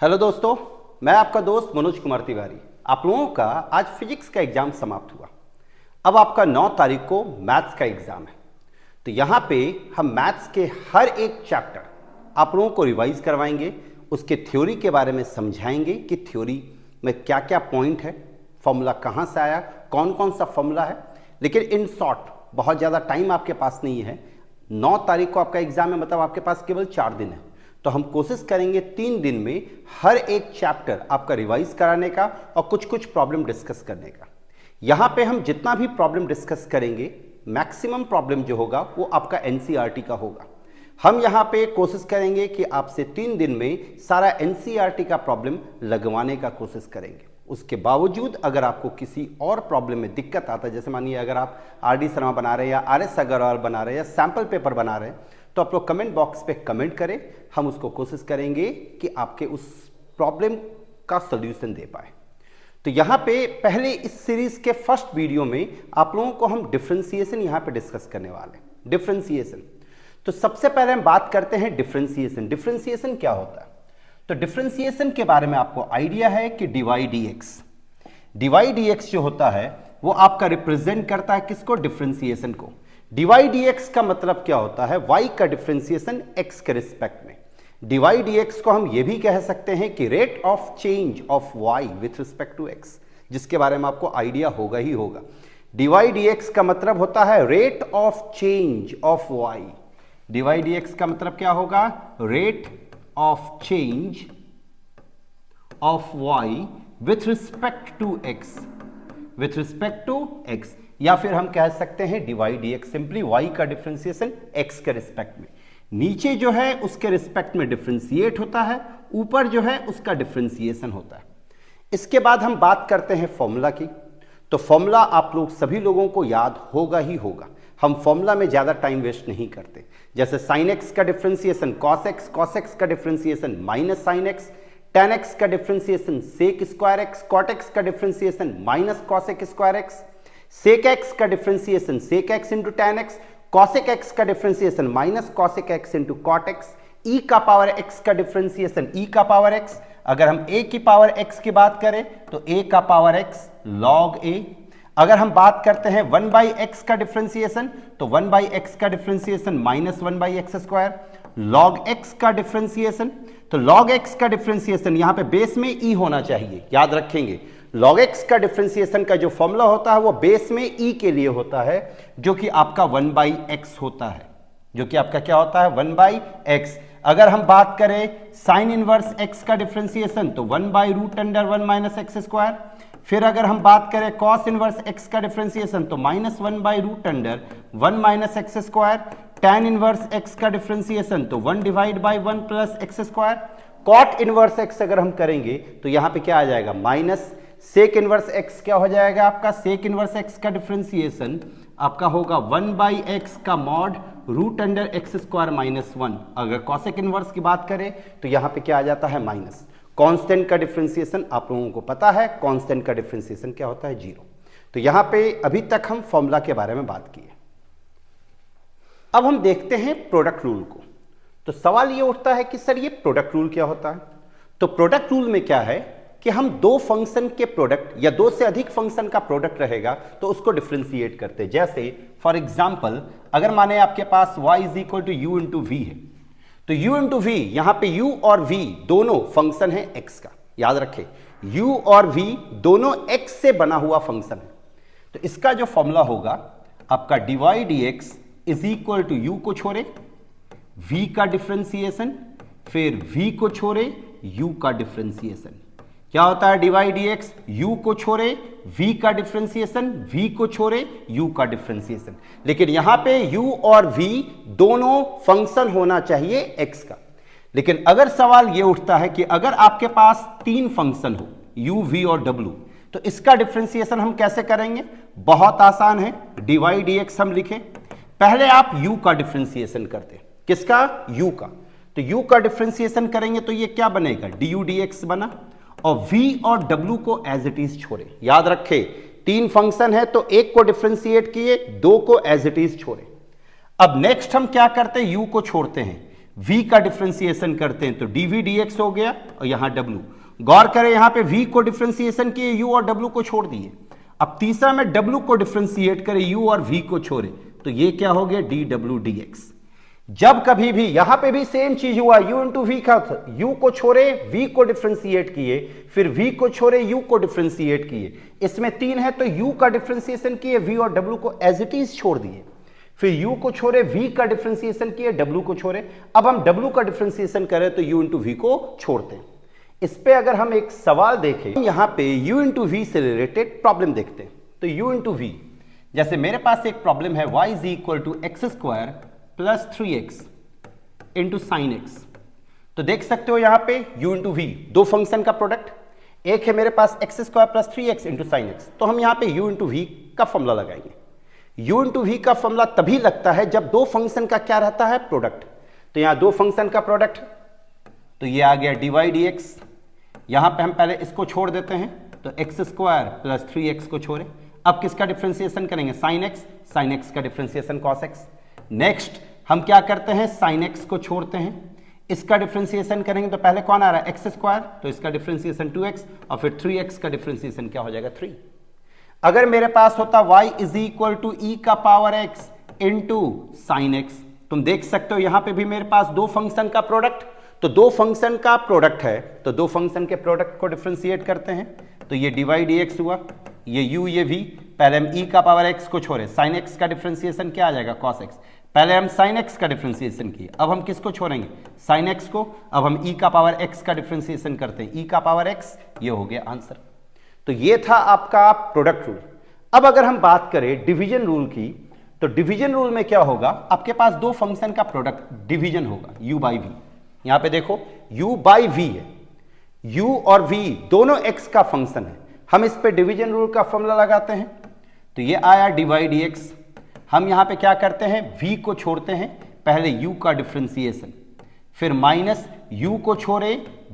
Hello दोस्तों, मैं आपका दोस्त मनोज कुमार तिवारी। आप लोगों का आज फिजिक्स का एग्जाम समाप्त हुआ। अब आपका 9 तारीख को मैथ्स का एग्जाम है। तो यहाँ पे हम मैथ्स के हर एक चैप्टर आप लोगों को रिवाइज करवाएंगे, उसके थ्योरी के बारे में समझाएंगे कि थ्योरी में क्या क्या पॉइंट है, फॉर्मूला कहाँ से आया, कौन कौन सा फॉर्मूला है। लेकिन इन शॉर्ट बहुत ज़्यादा टाइम आपके पास नहीं है। 9 तारीख को आपका एग्जाम है, मतलब आपके पास केवल 4 दिन है। तो हम कोशिश करेंगे 3 दिन में हर एक चैप्टर आपका रिवाइज कराने का और कुछ कुछ प्रॉब्लम डिस्कस करने का। यहाँ पे हम जितना भी प्रॉब्लम डिस्कस करेंगे, मैक्सिमम प्रॉब्लम जो होगा वो आपका एनसीईआरटी का होगा। हम यहाँ पे कोशिश करेंगे कि आपसे 3 दिन में सारा एनसीईआरटी का प्रॉब्लम लगवाने का कोशिश करेंगे। उसके बावजूद अगर आपको किसी और प्रॉब्लम में दिक्कत आता है, जैसे मानिए अगर आप आरडी शर्मा बना रहे हैं या आर एस अग्रवाल बना रहे हैं या सैंपल पेपर बना रहे हैं, तो आप लोग कमेंट बॉक्स पे कमेंट करें। हम उसको कोशिश करेंगे कि आपके उस प्रॉब्लम का सॉल्यूशन दे पाए। तो यहाँ पे पहले इस सीरीज के फर्स्ट वीडियो में आप लोगों को हम डिफरेंशिएशन यहाँ पे डिस्कस करने वाले हैं। डिफरेंशिएशन, तो सबसे पहले हम बात करते हैं डिफरेंशिएशन। डिफरेंशिएशन क्या होता है? तो डिफरेंशिएशन के बारे में आपको आइडिया है कि डीवाई डी एक्स जो होता है वो आपका रिप्रेजेंट करता है किसको? डिफरेंशिएशन को। डीवाई डी एक्स का मतलब क्या होता है? y का डिफरेंशिएशन x के रिस्पेक्ट में। डीवाई डी एक्स को हम ये भी कह सकते हैं कि rate of change of y with respect to x, जिसके बारे में आपको आइडिया होगा ही होगा। डीवाई डी एक्स का मतलब होता है rate of change of y। Dy d x का मतलब क्या होगा? Rate of change of y with respect to x, with respect to x। या फिर हम कह सकते हैं dy d x simply y का डिफरेंशिएशन x के रिस्पेक्ट में। नीचे जो है उसके रिस्पेक्ट में डिफरेंशिएट होता है, ऊपर जो है उसका डिफरेंशिएशन होता है। इसके बाद हम बात करते हैं फॉर्मूला की। तो फॉर्मूला आप लोग सभी लोगों को याद होगा ही होगा। हम फॉर्मूला में ज्यादा टाइम वेस्ट नहीं करते। जैसे साइन एक्स का डिफरेंशिएशन कॉस एक्स का differentiation minus sine x, tan x का differentiation sec square x, cot x का differentiation minus cosec square x, sec x का differentiation sec x into tan x, cosec x का differentiation minus cosec x into cot x, e का power x का differentiation e का power x. अगर हम ए की power x की बात करें तो ए का पावर एक्स लॉग ए। अगर हम बात करते हैं 1 बाई एक्स का डिफरेंशिएशन तो 1 बाई एक्स का differentiation minus 1 by x square. Log x का डिफरेंशिएशन, तो लॉग एक्स का डिफरेंशिएशन यहां पे बेस में ई होना चाहिए, याद रखेंगे। log x का डिफरेंशिएशन का जो फॉर्मूला होता है वो बेस में e के लिए होता है, जो कि आपका 1 बाई एक्स होता है, जो कि आपका क्या होता है? 1 बाई एक्स। अगर हम बात करें साइन इनवर्स x का डिफरेंशिएशन तो 1 by root under 1 minus x square. फिर अगर हम बात करें कॉस इनवर्स x का डिफरेंशिएशन तो minus 1 by root under 1 minus x square. Tan inverse x का डिफरेंशिएशन तो 1 divide by 1 plus x square. Cot inverse x अगर हम करेंगे तो यहां पे क्या आ जाएगा? माइनस सेक इनवर्स x क्या हो जाएगा आपका? सेक इनवर्स x का डिफरेंशिएशन आपका होगा 1 बाई एक्स का mod root under x square minus 1। अगर कॉसेक इनवर्स की बात करें तो यहां पे क्या आ जाता है? माइनस। कांस्टेंट का डिफरेंशिएशन आप लोगों को पता है, कांस्टेंट का डिफरेंशिएशन क्या होता है? 0। तो यहां पे अभी तक हम फॉर्मूला के बारे में बात की है। अब हम देखते हैं प्रोडक्ट रूल को। तो सवाल ये उठता है कि सर ये प्रोडक्ट रूल क्या होता है? तो प्रोडक्ट रूल में क्या है कि हम दो फंक्शन के प्रोडक्ट या दो से अधिक फंक्शन का प्रोडक्ट रहेगा तो उसको डिफरेंशिएट करते हैं। जैसे फॉर एग्जांपल अगर माने आपके पास y is equal to u into v है, तो u इंटू वी, यहां पे u और v दोनों फंक्शन है x का, याद रखें u और v दोनों x से बना हुआ फंक्शन है। तो इसका जो फॉर्मूला होगा आपका dy d x is equal to u को छोड़े v का डिफरेंशिएशन, फिर v को छोड़े u का डिफरेंशिएशन। क्या होता है डीवाई डी एक्स? u को छोड़े v का डिफरेंशिएशन, v को छोड़े u का डिफरेंशिएशन। लेकिन यहां पे u और v दोनों फंक्शन होना चाहिए x का। लेकिन अगर सवाल ये उठता है कि अगर आपके पास 3 फंक्शन हो u, v और w, तो इसका डिफरेंशिएशन हम कैसे करेंगे? बहुत आसान है। डीवाई डी एक्स हम लिखें, पहले आप u का डिफरेंशिएशन करते हैं। किसका? u का। तो u का डिफरेंशिएशन करेंगे तो ये क्या बनेगा? du dx बना, और v और w को एज इट इज छोड़े। याद रखें 3 फंक्शन है तो एक को डिफरेंशिएट किए, 2 को एज इट इज छोड़े। अब नेक्स्ट हम क्या करते हैं? u को छोड़ते हैं, v का डिफरेंशिएशन करते हैं तो dv dx हो गया, और यहां w। गौर करें यहां पे v को डिफरेंशिएशन किए, u और w को छोड़ दिए। अब तीसरा में w को डिफरेंशिएट करें, u और v को छोड़े, तो ये क्या हो गया dw dx। जब कभी भी यहां पे भी सेम चीज हुआ, u इंटू वी का, u को छोड़े v को डिफरेंशिएट किए, फिर v को छोड़े u को डिफरेंशिएट किए। इसमें 3 है तो u का डिफरेंशिएशन किए, v और w को एज इट इज छोड़ दिए, फिर u को छोड़े v का डिफरेंशिएशन किए, w को छोड़े। अब हम w का डिफरेंशिएशन करें तो u इंटू वी को छोड़ते हैं। इस पे अगर हम एक सवाल देखें, यहां पे u इंटू वी से रिलेटेड प्रॉब्लम देखते हैं। तो u इंटू वी, जैसे मेरे पास एक प्रॉब्लम है y is equal to x square plus 3x into sine x. तो देख सकते हो यहां पे u इंटू वी, दो फंक्शन का प्रोडक्ट, एक है मेरे पास x square plus 3x into sine x. तो हम यहां पे u इंटू वी का फॉर्मूला लगाएंगे। u इंटू वी का फॉर्मूला तभी लगता है जब दो फंक्शन का क्या रहता है, प्रोडक्ट। तो यहां दो फंक्शन का प्रोडक्ट, तो ये आ गया dy dx। यहां पे हम पहले इसको छोड़ देते हैं, तो एक्स स्क्वायर प्लस 3x को छोड़े। अब किसका डिफरेंशिएशन करेंगे, साइन एक्स का डिफरेंशिएशन कॉस एक्स। नेक्स्ट हम क्या करते हैं, साइन एक्स को छोड़ते हैं, इसका डिफरेंशिएशन करेंगे तो पहले कौन आ रहा है, एक्स स्क्वायर, तो इसका डिफरेंशिएशन 2x, और फिर 3x का डिफरेंशिएशन क्या हो जाएगा, 3। अगर मेरे पास होता y इज इक्वल टू ई का power x into sine x, तुम देख सकते हो यहां पे भी मेरे पास दो फंक्शन का प्रोडक्ट, तो दो फंक्शन का प्रोडक्ट है, तो दो फंक्शन के प्रोडक्ट को डिफरेंशिएट करते हैं, तो ये dy dx हुआ, ये u ये v। पहले हम e का पावर x को छोड़े, साइन x का डिफरेंशिएशन क्या आ जाएगा, cos x। पहले हम साइन x का डिफरेंशिएशन किए, अब हम किसको छोड़ेंगे, साइन x को। अब हम e का पावर x का डिफरेंशिएशन करते हैं, e का पावर x, ये हो गया आंसर। तो ये था आपका प्रोडक्ट रूल। अब अगर हम बात करें डिवीजन रूल की, तो डिवीजन रूल में क्या होगा, आपके पास दो फंक्शन का प्रोडक्ट डिवीजन होगा, u बाई v। यहां पे देखो u बाई v है, u और v दोनों x का फंक्शन है। हम इस पे डिवीजन रूल का फॉर्मूला लगाते हैं, तो ये आया dy dx। हम यहां पे क्या करते हैं, v को छोड़ते हैं, पहले u का डिफरेंशिएशन, फिर माइनस u को छोड़े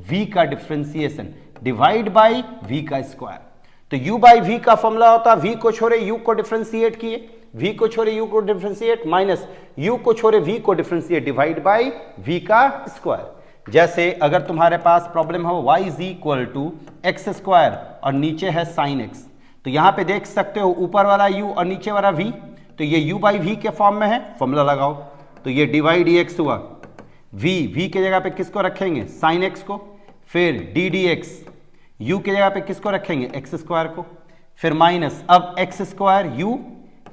v का डिफरेंशिएशन, डिवाइड बाई v का स्क्वायर। तो u बाई v का फॉर्मूला होता है v को छोड़े u को डिफरेंशिएट किए, v को छोड़े u को डिफरेंशिएट, माइनस u को छोड़े v को डिफरेंशिएट, डिवाइड बाई v का स्क्वायर। जैसे अगर तुम्हारे पास प्रॉब्लम हो y is equal to x square और नीचे है साइन एक्स, तो यहां पे देख सकते हो ऊपर वाला u और नीचे वाला v, तो ये u बाई v के फॉर्म में है, फॉर्मूला लगाओ, तो ये dy dx हुआ। v के जगह पे किसको रखेंगे, साइन एक्स को, फिर d dx, u के जगह पे किसको रखेंगे, एक्स स्क्वायर को, फिर माइनस, अब एक्स स्क्वायर u,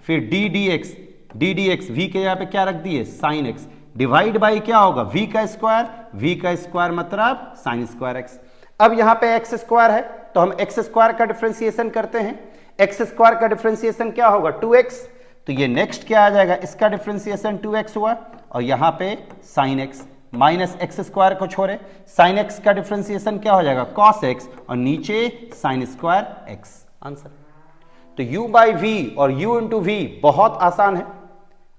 फिर d dx, v के जगह पे क्या रख दिए, साइन एक्स, डिवाइड बाई क्या होगा, v का स्क्वायर मतलब साइन स्क्वायर एक्स। अब यहां पे एक्स स्क्वायर है तो हम एक्स स्क्वायर का डिफरेंशिएशन करते हैं, एक्स स्क्वायर का डिफरेंशिएशन क्या होगा, 2x। तो ये नेक्स्ट क्या आ जाएगा, इसका डिफरेंशिएशन 2x हुआ, और यहां पे sine x, minus x square को छोड़े, साइन एक्स का डिफरेंशिएशन क्या हो जाएगा, cos x, और नीचे साइन स्क्वायर x, आंसर। तो u बाई v और u इंटू वी बहुत आसान है,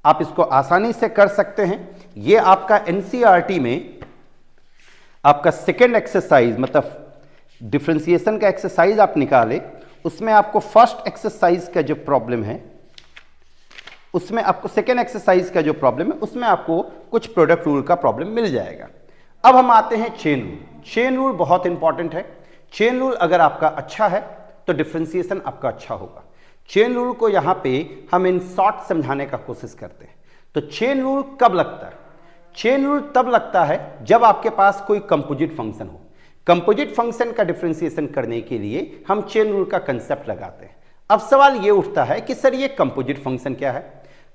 आप इसको आसानी से कर सकते हैं। ये आपका एनसीईआरटी में आपका सेकेंड एक्सरसाइज, मतलब डिफरेंशिएशन का एक्सरसाइज आप निकाले, उसमें आपको फर्स्ट एक्सरसाइज का जो प्रॉब्लम है, उसमें आपको सेकेंड एक्सरसाइज का जो प्रॉब्लम है, उसमें आपको कुछ प्रोडक्ट रूल का प्रॉब्लम मिल जाएगा। अब हम आते हैं चेन रूल। चेन रूल बहुत इंपॉर्टेंट है। चेन रूल अगर आपका अच्छा है तो डिफरेंशिएशन आपका अच्छा होगा। चेन रूल को यहां पे हम इन शॉर्ट समझाने का कोशिश करते हैं। तो चेन रूल कब लगता है, चेन रूल तब लगता है जब आपके पास कोई कंपोजिट फंक्शन हो। कंपोजिट फंक्शन का डिफरेंशिएशन करने के लिए हम चेन रूल का कंसेप्ट लगाते हैं। अब सवाल ये उठता है कि सर ये कंपोजिट फंक्शन क्या है।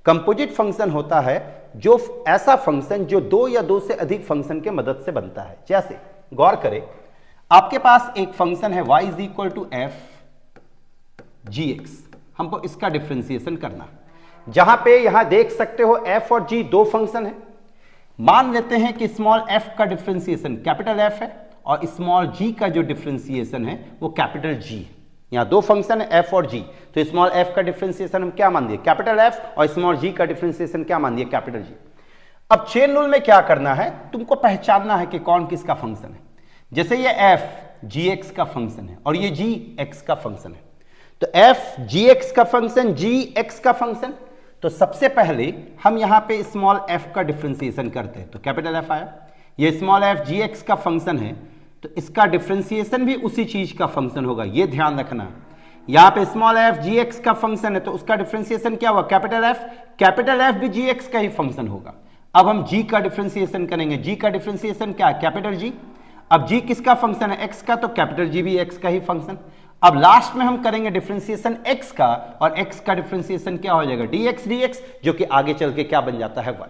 कंपोजिट फंक्शन होता है जो ऐसा फंक्शन जो दो या दो से अधिक फंक्शन के मदद से बनता है। जैसे गौर करें, आपके पास एक फंक्शन है y is equal to f g x, हमको इसका डिफरेंशिएशन करना। जहां पे यहां देख सकते हो f और g दो फंक्शन है। मान लेते हैं कि स्मॉल f का डिफरेंशिएशन कैपिटल F है और स्मॉल g का जो डिफरेंशिएशन है वो कैपिटल G है। यहां दो फंक्शन है f और g, तो स्मॉल f का डिफरेंशिएशन हम क्या मान दिए, कैपिटल F, और स्मॉल g का डिफरेंशिएशन क्या मान दिए, कैपिटल G। अब चेन रूल में क्या करना है, तुमको पहचानना है कि कौन किसका फंक्शन है। जैसे ये f gx का फंक्शन है और ये g x का फंक्शन है, तो f gx का फंक्शन g x का फंक्शन, तो सबसे पहले हम यहाँ पे स्मॉल f का डिफ्रेंसिएशन करते हैं, तो कैपिटल F आया। ये स्मॉल f gx का फंक्शन है, तो इसका डिफ्रेंसिएशन भी उसी चीज का फंक्शन होगा, ये ध्यान रखना। यहाँ पे स्मॉल f gx का फंक्शन है, तो उसका डिफ्रेंसिएशन क्या हुआ, कैपिटल F भी gx का ही फंक्शन होगा। अब हम g का डिफ्रेंसिएशन करेंगे, g का डिफ्रेंसिएशन क्या है, कैपिटल G। अब g किसका फंक्शन है, x का, तो कैपिटल G भी x का ही फंक्शन। अब लास्ट में हम करेंगे डिफ्रेंसिएशन x का, और x का डिफ्रेंसिएशन क्या हो जाएगा, dx, जो कि आगे चल के क्या बन जाता है, 1।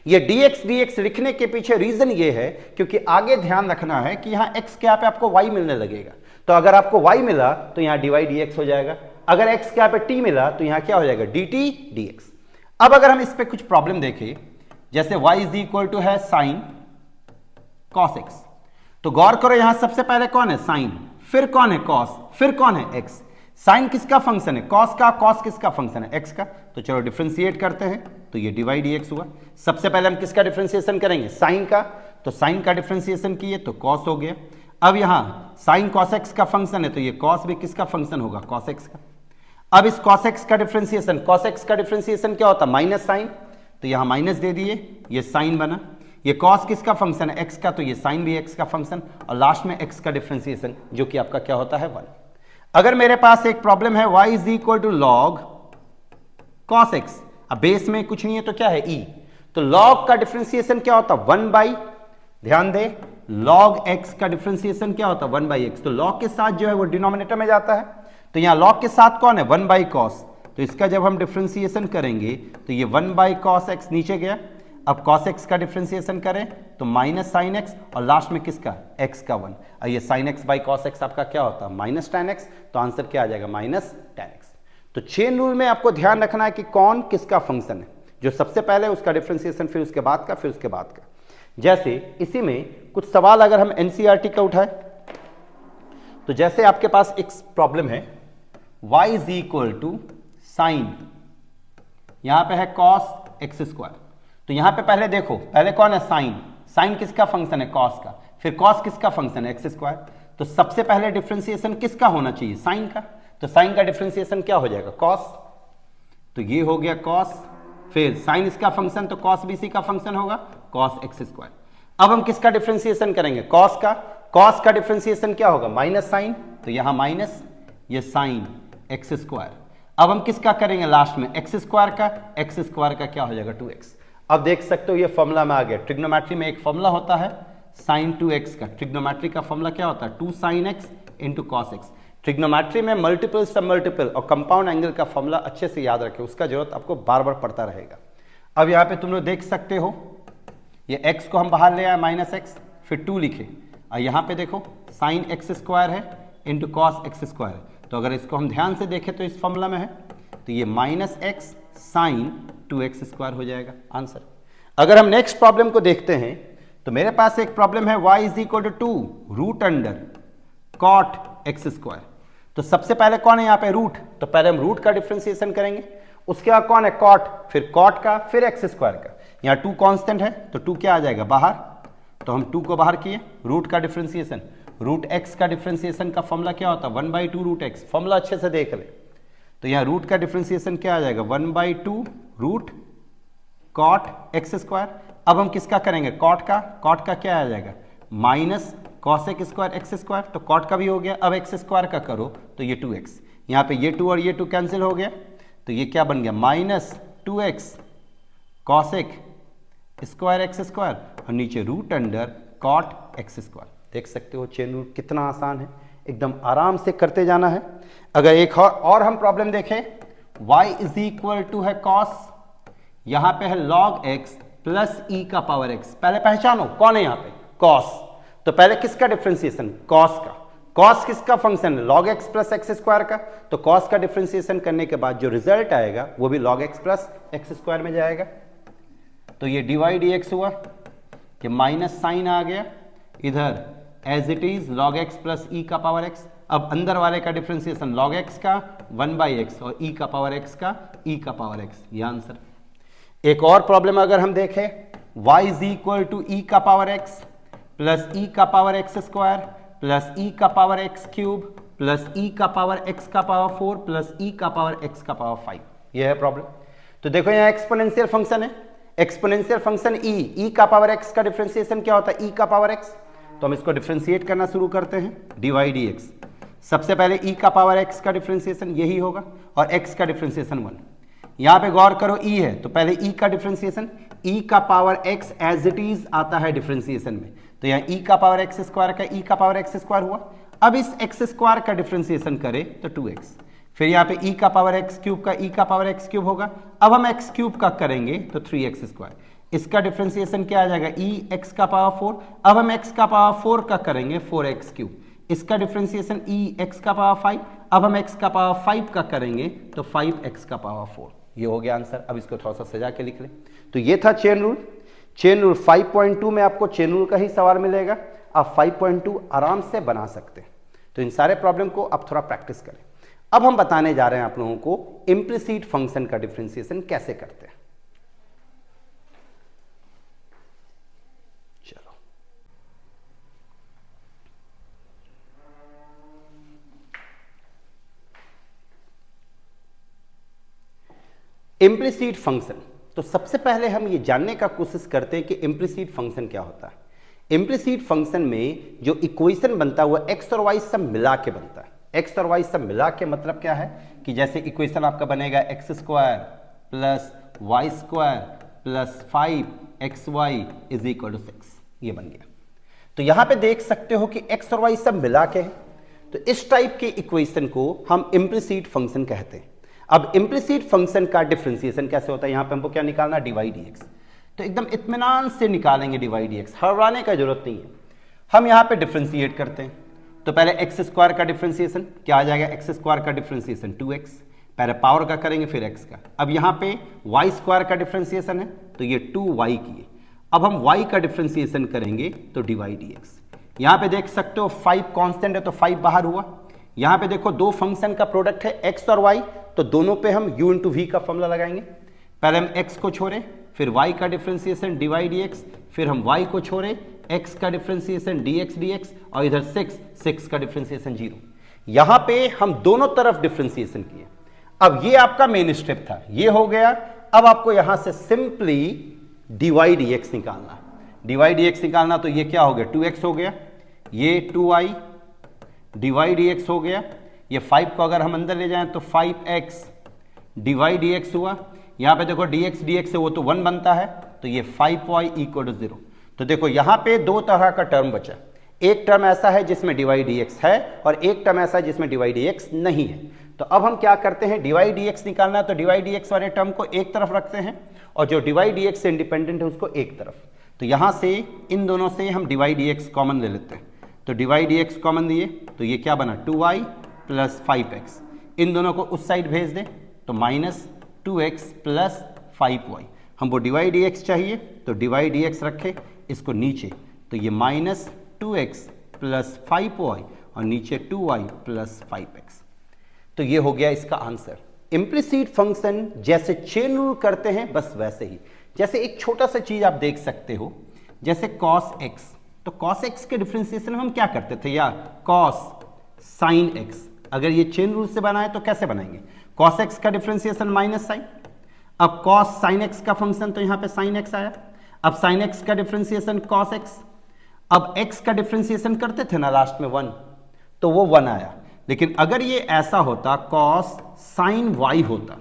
ये dx लिखने के पीछे रीजन ये है क्योंकि आगे ध्यान रखना है कि यहाँ x के यहाँ पे आपको y मिलने लगेगा, तो अगर आपको y मिला तो यहाँ dy dx हो जाएगा, अगर x के यहाँ पे t मिला तो यहाँ क्या हो जाएगा, dt dx। अब अगर हम इस पे कुछ प्रॉब्लम देखें, जैसे y इज इक्वल टू है साइन cos x, तो गौर करो यहां सबसे पहले कौन है, साइन, फिर कौन है कॉस, फिर कौन है x। साइन किसका फंक्शन है, कॉस का, कॉस किसका फंक्शन है, x का। तो चलो डिफरेंशिएट करते हैं, तो ये dy dx हुआ। सबसे पहले हम किसका डिफरेंशिएशन करेंगे, साइन का, तो साइन का डिफरेंशिएशन किए तो कॉस हो गया। अब यहां साइन कॉस x का फंक्शन है, तो ये कॉस भी किसका फंक्शन होगा, कॉस x का। अब इस cos x का डिफरेंशिएशन, cos x का डिफरेंशिएशन क्या होता है, माइनस साइन, तो यहां माइनस दे दिए, ये साइन बना। ये cos किसका फंक्शन है, x का, तो ये साइन भी x का फंक्शन, और लास्ट में x का डिफरेंशिएशन जो कि आपका क्या होता है, 1। अगर मेरे पास एक प्रॉब्लम है y is equal to log cos x, अब बेस में कुछ नहीं है तो क्या है, e, तो log का डिफरेंशिएशन क्या होता है, 1 बाई, ध्यान दे, log x का डिफरेंशिएशन क्या होता है, 1 बाई x, तो log के साथ जो है वो डिनोमिनेटर में जाता है, तो यहां log के साथ कौन है, 1 बाई कॉस, तो इसका जब हम डिफरेंशिएशन करेंगे तो ये 1 बाई कॉस एक्स नीचे गया। अब cos x का डिफरेंशिएशन करें तो माइनस साइन एक्स, और लास्ट में किसका, x का 1, और ये sine x by cos x आपका क्या होता है, माइनस टेन एक्स, तो आंसर क्या आ जाएगा, माइनस टेन एक्स। तो चेन रूल में आपको ध्यान रखना है कि कौन किसका फंक्शन है, जो सबसे पहले उसका डिफरेंशिएशन, फिर उसके बाद का, फिर उसके बाद का। जैसे इसी में कुछ सवाल अगर हम एनसीईआरटी का उठाए, तो जैसे आपके पास एक प्रॉब्लम है, y is equal to sine, यहां पे है cos x स्क्वायर, तो यहां पे पहले देखो, पहले कौन है, साइन, साइन किसका फंक्शन है, cos का, फिर cos किसका फंक्शन है, x स्क्वायर, तो सबसे पहले डिफरेंशिएशन किसका होना चाहिए, साइन का, तो साइन का डिफरेंशिएशन क्या हो जाएगा, cos, तो ये हो गया cos, फिर साइन इसका फंक्शन, तो cos भी इसी का फंक्शन होगा, cos x स्क्वायर। अब हम किसका डिफरेंशिएशन करेंगे, cos का डिफरेंशिएशन क्या होगा, माइनस साइन, तो यहां माइनस, ये साइन x स्क्वायर। अब हम किसका करेंगे लास्ट में, x स्क्वायर का क्या हो जाएगा, 2x। अब देख सकते हो ये फॉर्मूला में आ गया, ट्रिग्नोमेट्री में एक फॉर्मूला होता है साइन 2x का, ट्रिग्नोमेट्री का फॉर्मूला क्या होता है, 2 sine x into cos x. Trigonometry में मल्टीपल, सब मल्टीपल और कंपाउंड एंगल का फॉर्मूला अच्छे से याद रखें, उसका जरूरत आपको बार बार पड़ता रहेगा। अब यहाँ पे तुम लोग देख सकते हो, ये x को हम बाहर ले आए माइनस एक्स, फिर 2 लिखे, और यहाँ पे देखो साइन x स्क्वायर है इंटू कॉस एक्स स्क्वायर है, तो अगर इसको हम ध्यान से देखें तो इस फॉर्मूला में है, तो ये minus x sign 2x square हो जाएगा आंसर। अगर हम नेक्स्ट प्रॉब्लम को देखते हैं, तो मेरे पास एक प्रॉब्लम है y is equal to 2 root under cot x square, तो सबसे पहले कौन है यहाँ पे, रूट, तो पहले हम रूट का डिफरेंशिएशन करेंगे, उसके बाद कौन है, कॉट, फिर कॉट का, फिर एक्स स्क्वायर का। यहाँ 2 कांस्टेंट है, तो 2 क्या आ जाएगा बाहर, तो हम 2 को बाहर किए, रूट का डिफरेंशिएशन, रूट एक्स का डिफरेंशिएशन का फॉर्मूला क्या होता है, 1/2 रूट एक्स, फॉर्मूला अच्छे से देख ले, तो यहाँ रूट का डिफरेंशिएशन क्या आ जाएगा, 1/2 रूट कॉट एक्स स्क्वायर। अब हम किसका करेंगे, कॉट का क्या आ जाएगा, minus cosec square x square, तो कॉट का भी हो गया। अब एक्स स्क्वायर का करो तो ये 2x, यहाँ पे ये 2 और ये 2 कैंसिल हो गया, तो ये क्या बन गया, minus 2x cosec square x square, और नीचे root under cot x square. देख सकते हो चेन रूल कितना आसान है, एकदम आराम से करते जाना है। अगर एक और हम प्रॉब्लम देखें, y इज इक्वल टू है cos, यहां पे है log x प्लस e का पावर x, पहले पहचानो कौन है यहाँ पे, cos, तो पहले किसका डिफरेंशिएशन, cos का, cos किसका फंक्शन है, log x plus x square का, तो cos का डिफरेंशिएशन करने के बाद जो रिजल्ट आएगा वो भी log x plus x square में जाएगा, तो ये dy dx हुआ, कि माइनस साइन आ गया इधर, as it is log x plus e का पावर x। अब अंदर वाले का डिफरेंशिएशन log x का 1/x और e का पावर x का e का पावर x, ये आंसर। एक और प्रॉब्लम अगर हम देखें, y is equal to e का पावर x प्लस e का power x square plus e का power x cube plus e का पावर x का पावर 4 प्लस e का पावर x का पावर 5, यह है प्रॉब्लम। तो देखो यहाँ एक्सपोनेंशियल फंक्शन है, एक्सपोनेंशियल फंक्शन ई का पावर एक्स का डिफरेंशिएशन क्या होता है, ई का पावर एक्स। तो हम इसको डिफरेंशिएट करना शुरू करते हैं, डीवाई डी एक्स। सबसे पहले ई का पावर एक्स का डिफरेंशिएशन यही होगा और एक्स का डिफरेंशिएशन 1। यहाँ पे गौर करो ई है तो पहले ई का डिफरेंशिएशन, ई का power x as it is आता है डिफरेंशिएशन में, तो यहाँ ई का पावर एक्स स्क्वायर का ई का पावर एक्स स्क्वायर हुआ। अब इस एक्स स्क्वायर का डिफरेंशिएशन करें तो 2x, फिर यहाँ पे ई का पावर एक्स क्यूब का ई का पावर एक्स क्यूब होगा। अब हम एक्स क्यूब का करेंगे तो 3x स्क्वायर, इसका डिफरेंशिएशन क्या आ जाएगा, ई एक्स का पावर 4। अब हम एक्स का पावर 4 का करेंगे 4x क्यूब, इसका डिफरेंशिएशन ई एक्स का पावर 5। अब हम एक्स का पावर 5 का करेंगे तो 5x का पावर 4। ये हो गया आंसर। अब इसको थोड़ा सा सजा के लिख लें। तो ये था चेन रूल। चेन रूल 5.2 में आपको चेन रूल का ही सवाल मिलेगा, आप 5.2 आराम से बना सकते हैं। तो इन सारे प्रॉब्लम को आप थोड़ा प्रैक्टिस करें। अब हम बताने जा रहे हैं आप लोगों को इम्प्लिसिट फंक्शन का डिफरेंशिएशन कैसे करते हैं। चलो, इम्प्लिसिट फंक्शन, तो सबसे पहले हम ये जानने का कोशिश करते हैं कि इम्प्लिसिट फंक्शन क्या होता है। इम्प्लिसिट फंक्शन में जो इक्वेशन बनता है वो एक्स और वाई सब मिला के बनता है। एक्स और वाई सब मिला के मतलब क्या है कि जैसे इक्वेशन आपका बनेगा x square plus y square plus 5xy is equal to 6, ये बन गया। तो यहां पे देख सकते हो कि एक्स और वाई सब मिला के है, तो इस टाइप के इक्वेशन को हम इम्प्लिसिट फंक्शन कहते हैं। अब इम्प्लिसिट फंक्शन का डिफरेंशिएशन कैसे होता है, यहां पे हमको क्या निकालना, डिवाई डी एक्स। तो एकदम इत्मीनान से निकालेंगे डिवाई डी एक्स, हड़बड़ाने का जरूरत नहीं है। हम यहां पे डिफरेंशिएट करते हैं, तो पहले एक्स स्क्वायर का डिफरेंशिएशन क्या आ जाएगा, एक्स स्क्वायर का डिफरेंशिएशन 2x, पहले पावर का करेंगे फिर x का। अब यहाँ पे वाई स्क्वायर का डिफरेंशिएशन है तो ये 2y की है। अब हम y का डिफरेंशिएशन करेंगे तो डिवाई डी एक्स। यहाँ पे देख सकते हो 5 कांस्टेंट है तो 5 बाहर हुआ। यहाँ पे देखो दो फंक्शन का प्रोडक्ट है x और y, तो दोनों पे हम u इंटू वी का फॉर्मूला लगाएंगे। पहले हम x को छोड़े, फिर y का डिफरेंशिएशन डिवाई डी एक्स, फिर हम y को छोड़े, x का डिफरेंशिएशन dx dx, और इधर 6 का डिफरेंशिएशन 0। यहां पे हम दोनों तरफ डिफरेंशिएशन किए। अब ये आपका मेन स्टेप था, ये हो गया। अब आपको यहां से सिंपली डिवाई dx निकालना। डिवाई dx निकालना तो ये क्या हो गया, 2x हो गया, ये 2y डिवाई dx हो गया। ये 5 को अगर हम अंदर ले जाएं तो 5x डिवाई dx हुआ। यहां पे देखो dx dx से वो तो 1 बनता है, तो ये 5y इक्वल टू 0। तो देखो यहां पे दो तरह का टर्म बचा, एक टर्म ऐसा है जिसमें डिवाई dx है और एक टर्म ऐसा है जिसमें डिवाई dx नहीं है। तो अब हम क्या करते हैं, डिवाई dx निकालना है तो डिवाई dx वाले टर्म को एक तरफ रखते हैं और जो डिवाई dx से इंडिपेंडेंट है उसको एक तरफ। तो यहां से इन दोनों से हम डिवाई dx कॉमन ले लेते हैं, तो डिवाई dx कॉमन दिए तो ये क्या बना, 2y प्लस 5x। इन दोनों को उस साइड भेज दें तो माइनस 2x प्लस 5y। हमको डिवाई dx चाहिए तो डिवाई dx रखे इसको नीचे, तो ये माइनस 2x प्लस 5y और नीचे 2y प्लस 5x। तो ये हो गया इसका आंसर। इम्प्लिसिट फंक्शन जैसे चेन रूल करते हैं बस वैसे ही। जैसे एक छोटा सा चीज आप देख सकते हो, जैसे cos x, तो cos x के डिफरेंशिएशन हम क्या करते थे यार, cos sin x। अगर ये चेन रूल से बनाए तो कैसे बनाएंगे, cos x का डिफरेंशिएशन माइनस साइन। अब cos sin x का फंक्शन तो यहां पे sin x आया। अब sin x का डिफरेंशिएशन cos x। अब x का डिफरेंशिएशन करते थे ना लास्ट में 1, तो वो 1 आया। लेकिन अगर ये ऐसा होता cos sin y होता,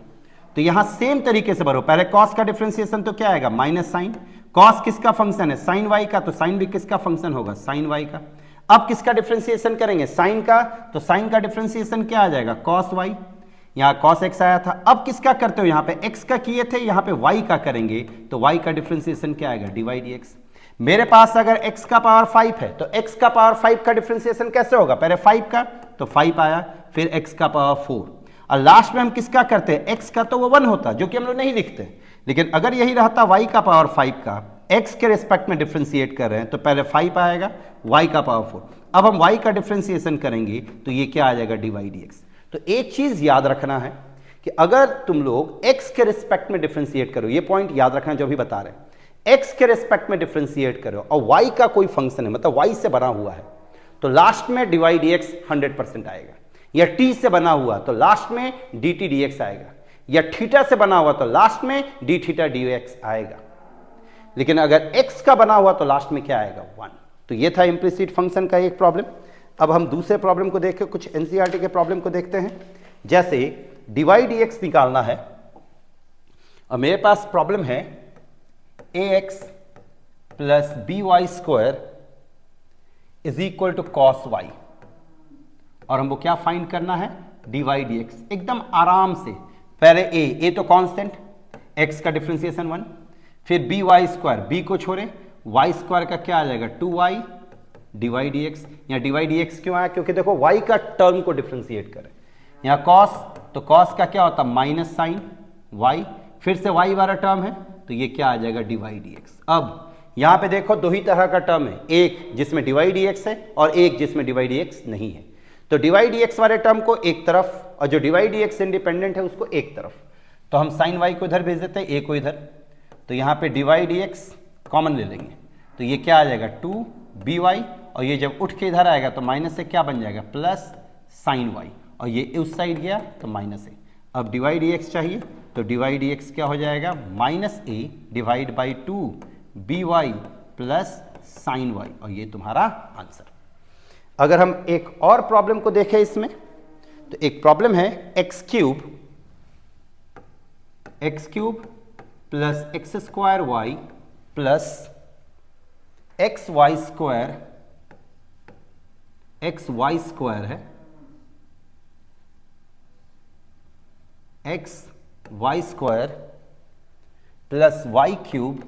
तो यहां सेम तरीके से भरो। पहले cos का डिफरेंशिएशन तो क्या आएगा, माइनस साइन। cos किसका फंक्शन है, sin y का, तो sin भी किसका फंक्शन होगा, sin y का। अब किसका डिफरेंशिएशन करेंगे, sin का, तो sin का डिफरेंशिएशन क्या आ जाएगा, cos y। यहां cos x आया था। अब किसका करते हो, यहां पे x का किए थे, यहां पे y का करेंगे तो y का डिफरेंशिएशन क्या आएगा, डिवाई dx। मेरे पास अगर x का पावर 5 है तो x का पावर 5 का डिफरेंशिएशन कैसे होगा, पहले 5 का, तो 5 आया, फिर x का पावर 4, और लास्ट में हम किसका करते हैं, x का, तो वो 1 होता, जो कि हम लोग नहीं लिखते। लेकिन अगर यही रहता y का पावर 5 का, x के रिस्पेक्ट में डिफरेंशिएट कर रहे हैं, तो पहले 5 आएगा, y का पावर 4। अब हम y का डिफरेंशिएशन करेंगे तो ये क्या आ जाएगा, डिवाई dx। तो एक चीज याद रखना है कि अगर तुम लोग x के रिस्पेक्ट में डिफरेंशिएट करो, ये पॉइंट याद रखना जो भी बता रहे हैं, x के रिस्पेक्ट में डिफरेंशिएट करो और y का कोई फंक्शन है, मतलब y से बना हुआ है, तो लास्ट में डिवाई dx 100% आएगा। या t से बना हुआ तो लास्ट में dt dx आएगा। या थीटा से बना हुआ तो लास्ट में डी थीटा डी एक्स आएगा, लेकिन अगर x का बना हुआ तो लास्ट में क्या आएगा 1। तो ये था इम्प्लिसिट फंक्शन का एक प्रॉब्लम। अब हम दूसरे प्रॉब्लम को देख के कुछ एनसीईआरटी के प्रॉब्लम को देखते हैं। जैसे डिवाइड एक्स निकालना है और मेरे पास प्रॉब्लम है ax plus b y square is equal to cos y, और हमको क्या फाइंड करना है डिवाइड एक्स। एकदम आराम से पहले ए तो कांस्टेंट, x का डिफरेंशिएशन 1, फिर बी वाई स्क्वायर, बी को छोड़े वाई स्क्वायर का क्या आ जाएगा 2y डिवाइड एक्स। यहाँ डिवाइड एक्स क्यों आया, क्योंकि देखो y का टर्म को डिफरेंशिएट करें। यहाँ cos, तो cos का क्या होता है माइनस साइन y, फिर से y वाला टर्म है तो ये क्या आ जाएगा डिवाइड एक्स। अब यहाँ पे देखो दो ही तरह का टर्म है, एक जिसमें डिवाइड एक्स है और एक जिसमें डिवाइड एक्स नहीं है। तो डिवाइड एक्स वाले टर्म को एक तरफ और जो डिवाइड एक्स इंडिपेंडेंट है उसको एक तरफ। तो हम साइन वाई को इधर भेज देते हैं, ए को इधर, तो यहाँ पे डिवाइड एक्स कॉमन ले लेंगे तो ये क्या आ जाएगा 2by, और ये जब उठ के इधर आएगा तो माइनस से क्या बन जाएगा प्लस साइन वाई, और ये उस साइड गया तो माइनस ए। अब डिवाइड एक्स चाहिए तो डिवाइड एक्स क्या हो जाएगा minus a divide by 2by plus sine y, और ये तुम्हारा आंसर। अगर हम एक और प्रॉब्लम को देखें इसमें, तो एक प्रॉब्लम है x cube plus x square y plus x y square है x y square plus y cube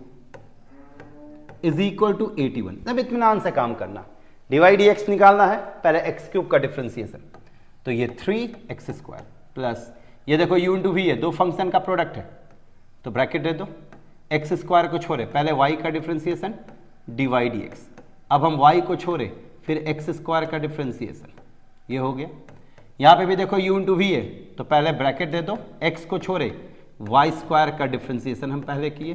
is equal to 81। अब इत्मीनान से काम करना, डिवाइड एक्स निकालना है, पहले एक्स क्यूब का डिफरेंशिएशन, तो ये 3x स्क्वायर प्लस ये देखो u इंटू वी है, दो फंक्शन का प्रोडक्ट है तो ब्रैकेट दे दो, एक्स स्क्वायर को छोड़े पहले y का डिफरेंशिएशन डिवाइड एक्स, अब हम y को छोड़े फिर एक्स स्क्वायर का डिफरेंशिएशन, ये हो गया। यहाँ पे भी देखो u इंटू वी है तो पहले ब्रैकेट दे दो, x को छोड़े वाई स्क्वायर का डिफरेंशिएशन हम पहले किए,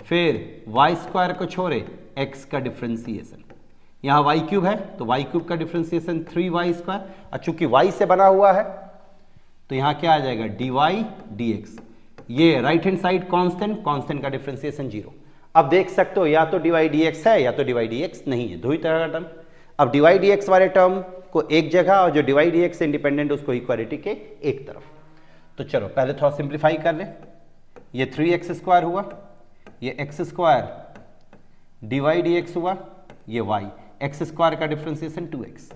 फिर वाई स्क्वायर को छोड़े x का डिफरेंशिएशन, यहाँ वाई क्यूब है तो वाई क्यूब का डिफरेंशिएशन 3y स्क्वायर, और चूंकि y से बना हुआ है तो यहाँ क्या आ जाएगा dy dx, ये राइट हैंड साइड कांस्टेंट का डिफरेंशिएशन 0। अब देख सकते हो या तो डिवाइड dx है या तो डिवाइड dx नहीं है, दो ही तरह का टर्म। अब डिवाइड dx वाले टर्म को एक जगह और जो डिवाइड dx इंडिपेंडेंट उसको इक्वालिटी के एक तरफ। तो चलो पहले थोड़ा सिंप्लीफाई कर ले, ये 3x स्क्वायर हुआ, ये x स्क्वायर डिवाइड dx हुआ, ये y, एक्स स्क्वायर का डिफरेंशिएशन 2x,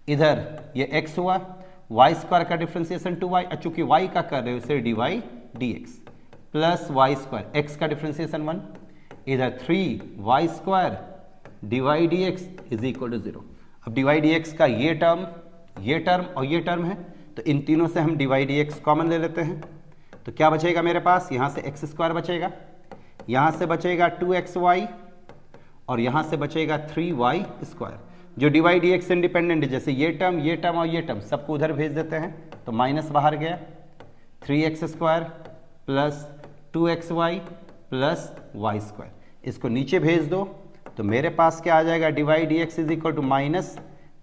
इधर ये x हुआ, y स्क्वायर का डिफरेंशिएशन 2y, चूंकि y का कर रहे हो इसे divide dx plus y square, x का डिफरेंशिएशन 1, इधर 3y square divide dx is equal to 0। अब डिवाइड dx का ये टर्म और ये टर्म है तो इन तीनों से हम डिवाइड dx कॉमन ले लेते हैं, तो क्या बचेगा मेरे पास, यहाँ से एक्स स्क्वायर बचेगा, यहाँ से बचेगा 2xy और यहाँ से बचेगा 3y स्क्वायर। जो डिवाइड dx इंडिपेंडेंट है, जैसे ये टर्म और ये टर्म सबको उधर भेज देते हैं तो माइनस बाहर गया, 3x square plus 2xy plus y square, इसको नीचे भेज दो तो मेरे पास क्या आ जाएगा divide dx is equal to minus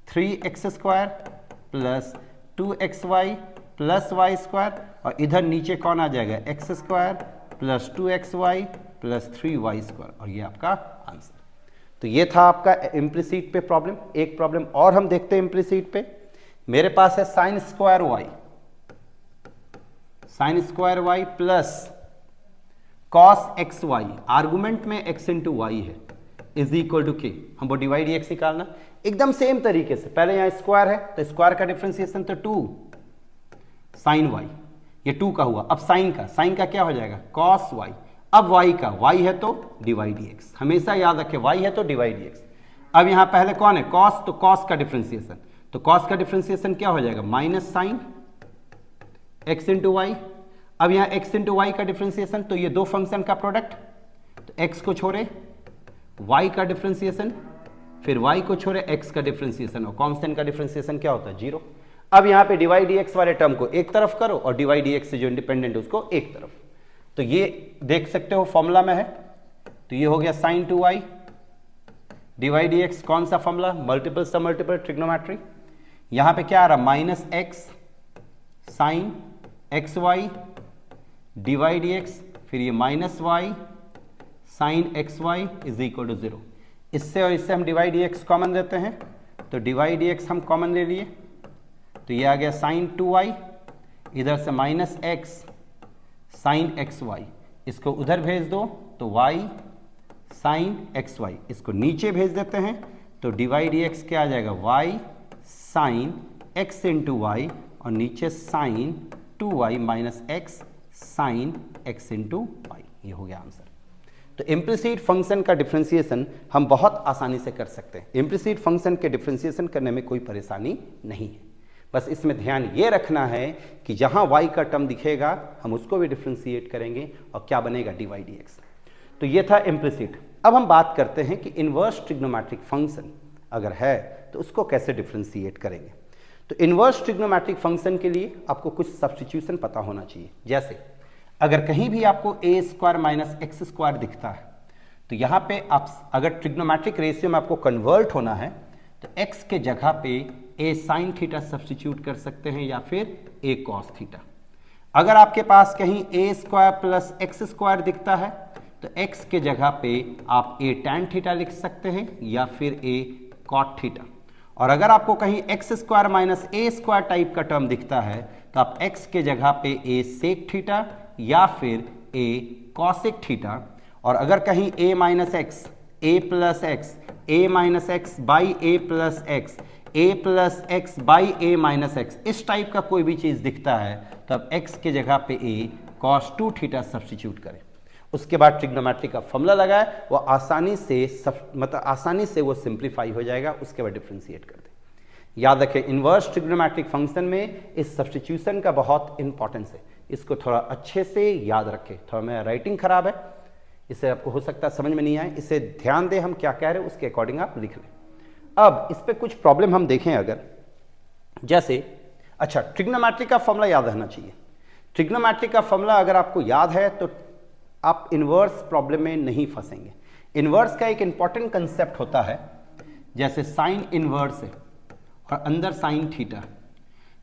3x square plus 2xy plus y square, और इधर नीचे कौन आ जाएगा x square plus 2xy plus 3y square, और ये आपका आंसर। तो ये था आपका इम्प्लिसिट पे प्रॉब्लम। एक प्रॉब्लम और हम देखते हैं इम्प्लिसिट पे, मेरे पास है sine square y plus cos x y, argument में x इंटू वाई है, इज इक्वल टू के, हमको डिवाइड एक्स निकालना। एकदम सेम तरीके से पहले यहाँ स्क्वायर है तो स्क्वायर का डिफरेंशिएशन तो 2 साइन वाई, ये 2 का हुआ। अब साइन का क्या हो जाएगा कॉस वाई, अब y है तो डिवाइड एक्स, हमेशा याद रखें y है तो डिवाइड एक्स। अब यहाँ पहले कौन है कॉस, तो कॉस का डिफरेंशिएशन, तो कॉस का डिफरेंशिएशन क्या हो जाएगा minus sine x into y. अब यहाँ x इंटू वाई का डिफरेंशिएशन, तो ये दो फंक्शन का प्रोडक्ट, तो x को छोड़े y का डिफरेंशिएशन, फिर y को छोड़े x का डिफरेंशिएशन, और कांस्टेंट का डिफरेंशिएशन क्या होता है 0। अब यहाँ पे डिवाइड dx वाले टर्म को एक तरफ करो और डिवाइड dx से जो इंडिपेंडेंट है उसको एक तरफ, तो ये देख सकते हो फॉर्मूला में है, तो ये हो गया साइन 2y डिवाइड dx, कौन सा फॉर्मूला मल्टीपल सब मल्टीपल ट्रिग्नोमेट्री। यहाँ पे क्या आ रहा minus x sine x y d y d x, फिर ये minus y sine x y is equal to 0। इससे और इससे हम d y d x common लेते हैं, तो डी वाई डी एक्स हम कॉमन ले लिए, तो ये आ गया साइन 2y, इधर से minus x sine x y, इसको उधर भेज दो तो y साइन एक्स वाई, इसको नीचे भेज देते हैं तो डी वाई डी एक्स क्या आ जाएगा, y sine x into y, और नीचे sine 2y minus x sine x into y. ये हो गया आंसर। तो इम्प्लिसिट फंक्शन का डिफरेंशिएशन हम बहुत आसानी से कर सकते हैं। इम्प्लिसिट फंक्शन के डिफरेंशिएशन करने में कोई परेशानी नहीं है, बस इसमें ध्यान ये रखना है कि जहां y का टर्म दिखेगा हम उसको भी डिफरेंशिएट करेंगे और क्या बनेगा, डी वाई डी एक्स। तो ये था इम्प्लिसिट। अब हम बात करते हैं कि इन्वर्स ट्रिग्नोमेट्रिक फंक्शन अगर है तो उसको कैसे डिफरेंशिएट करेंगे। तो इन्वर्स ट्रिग्नोमेट्रिक फंक्शन के लिए आपको कुछ सब्स्टिट्यूशन पता होना चाहिए। जैसे अगर कहीं भी आपको ए स्क्वायर माइनस एक्स स्क्वायर दिखता है तो यहाँ पे आप अगर ट्रिग्नोमेट्रिक रेशियो में आपको कन्वर्ट होना है तो x के जगह पे ए साइन थीटा सब्स्टिट्यूट कर सकते हैं या फिर ए कॉस थीटा। अगर आपके पास कहीं ए स्क्वायर प्लस एक्स स्क्वायर दिखता है तो x के जगह पे आप ए टैन थीटा लिख सकते हैं या फिर ए कॉट थीटा। और अगर आपको कहीं एक्स स्क्वायर माइनस ए स्क्वायर टाइप का टर्म दिखता है तो आप x के जगह पे ए सेक थीटा या फिर ए कॉसिक थीटा। और अगर कहीं a minus x, A plus x, A minus x by A plus x, A plus x by A minus x, इस टाइप का कोई भी चीज़ दिखता है तो अब x के जगह पे a cos 2 थीटा सब्स्टिट्यूट करें। उसके बाद ट्रिग्नोमेट्री का फॉर्मूला लगाए, वो आसानी से वो सिंप्लीफाई हो जाएगा। उसके बाद डिफरेंशिएट कर दें। याद रखें इन्वर्स ट्रिग्नोमेट्रिक फंक्शन में इस सब्स्टिट्यूशन का बहुत इंपॉर्टेंस है, इसको थोड़ा अच्छे से याद रखें। थोड़ा मेरा राइटिंग खराब है, इससे आपको हो सकता है समझ में नहीं आए, इसे ध्यान दें हम क्या कह रहे हैं उसके अकॉर्डिंग आप लिख लें। अब इस पे कुछ प्रॉब्लम हम देखें अगर, जैसे अच्छा ट्रिग्नोमेट्री का फॉर्मूला याद रहना चाहिए। ट्रिग्नोमेट्री का फॉर्मूला अगर आपको याद है तो आप इन्वर्स प्रॉब्लम में नहीं फंसेंगे। इन्वर्स का एक इंपॉर्टेंट कंसेप्ट होता है, जैसे साइन इन्वर्स है और अंदर साइन थीटा,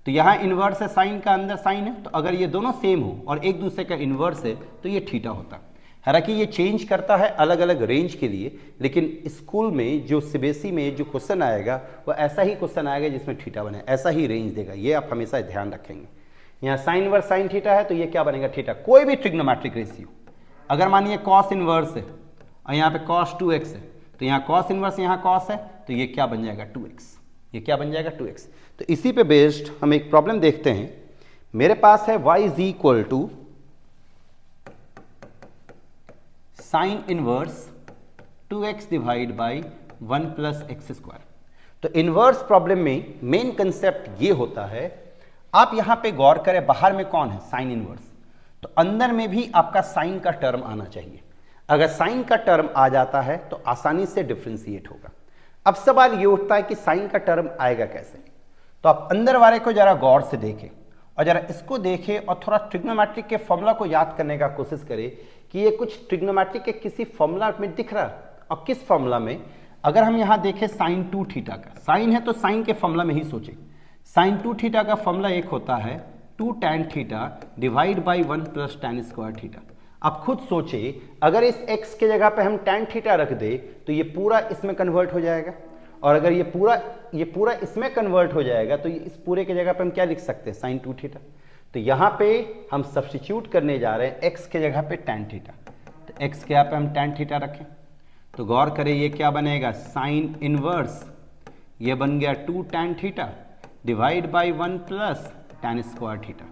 तो यहाँ इन्वर्स है साइन का, अंदर साइन है, तो अगर ये दोनों सेम हो और एक दूसरे का इन्वर्स है तो ये थीटा होता है। हालांकि ये चेंज करता है अलग अलग रेंज के लिए, लेकिन स्कूल में जो सीबीएसई में जो क्वेश्चन आएगा वो ऐसा ही क्वेश्चन आएगा जिसमें थीटा बने, ऐसा ही रेंज देगा। ये आप हमेशा ध्यान रखेंगे। यहाँ साइन इनवर्स साइन थीटा है तो ये क्या बनेगा, थीटा। कोई भी ट्रिग्नोमेट्रिक रेशियो अगर मानिए कॉस इनवर्स है और यहाँ पे कॉस 2x है तो यहाँ कॉस इनवर्स यहाँ कॉस है तो ये क्या बन जाएगा 2x। ये क्या बन जाएगा 2x। तो इसी पे बेस्ड हम एक प्रॉब्लम देखते हैं। मेरे पास है y is equal to sine inverse 2x divide by 1 plus x square. तो इनवर्स प्रॉब्लम में मेन कंसेप्ट ये होता है, आप यहां पे गौर करें बाहर में कौन है, साइन इनवर्स, तो अंदर में भी आपका साइन का टर्म आना चाहिए। अगर साइन का टर्म आ जाता है तो आसानी से डिफरेंशिएट होगा। अब सवाल ये उठता है कि साइन का टर्म आएगा कैसे, तो आप अंदर वाले को जरा गौर से देखें और जरा इसको देखें और थोड़ा ट्रिग्नोमेट्रिक के फॉर्मूला को याद करने का कोशिश करें कि ये कुछ ट्रिग्नोमेट्रिक के किसी फॉर्मूला में दिख रहा है। और किस फॉर्मूला में, अगर हम यहाँ देखें साइन 2 थीटा का, साइन है तो साइन के फॉर्मूला में ही सोचें। साइन 2 थीटा का फॉर्मूला एक होता है 2 tan theta divide by 1 plus tan square theta. आप खुद सोचिए, अगर इस x के जगह पे हम tan थीटा रख दे तो ये पूरा इसमें कन्वर्ट हो जाएगा, और अगर ये पूरा इसमें कन्वर्ट हो जाएगा तो इस पूरे के जगह पे हम क्या लिख सकते हैं, साइन 2 थीटा। तो यहाँ पे हम सब्स्टिट्यूट करने जा रहे हैं x के जगह पे tan थीटा, तो x के यहाँ पे हम tan थीटा रखें तो गौर करें ये क्या बनेगा, साइन इनवर्स, ये बन गया 2 tan theta divide by 1 plus tan square theta.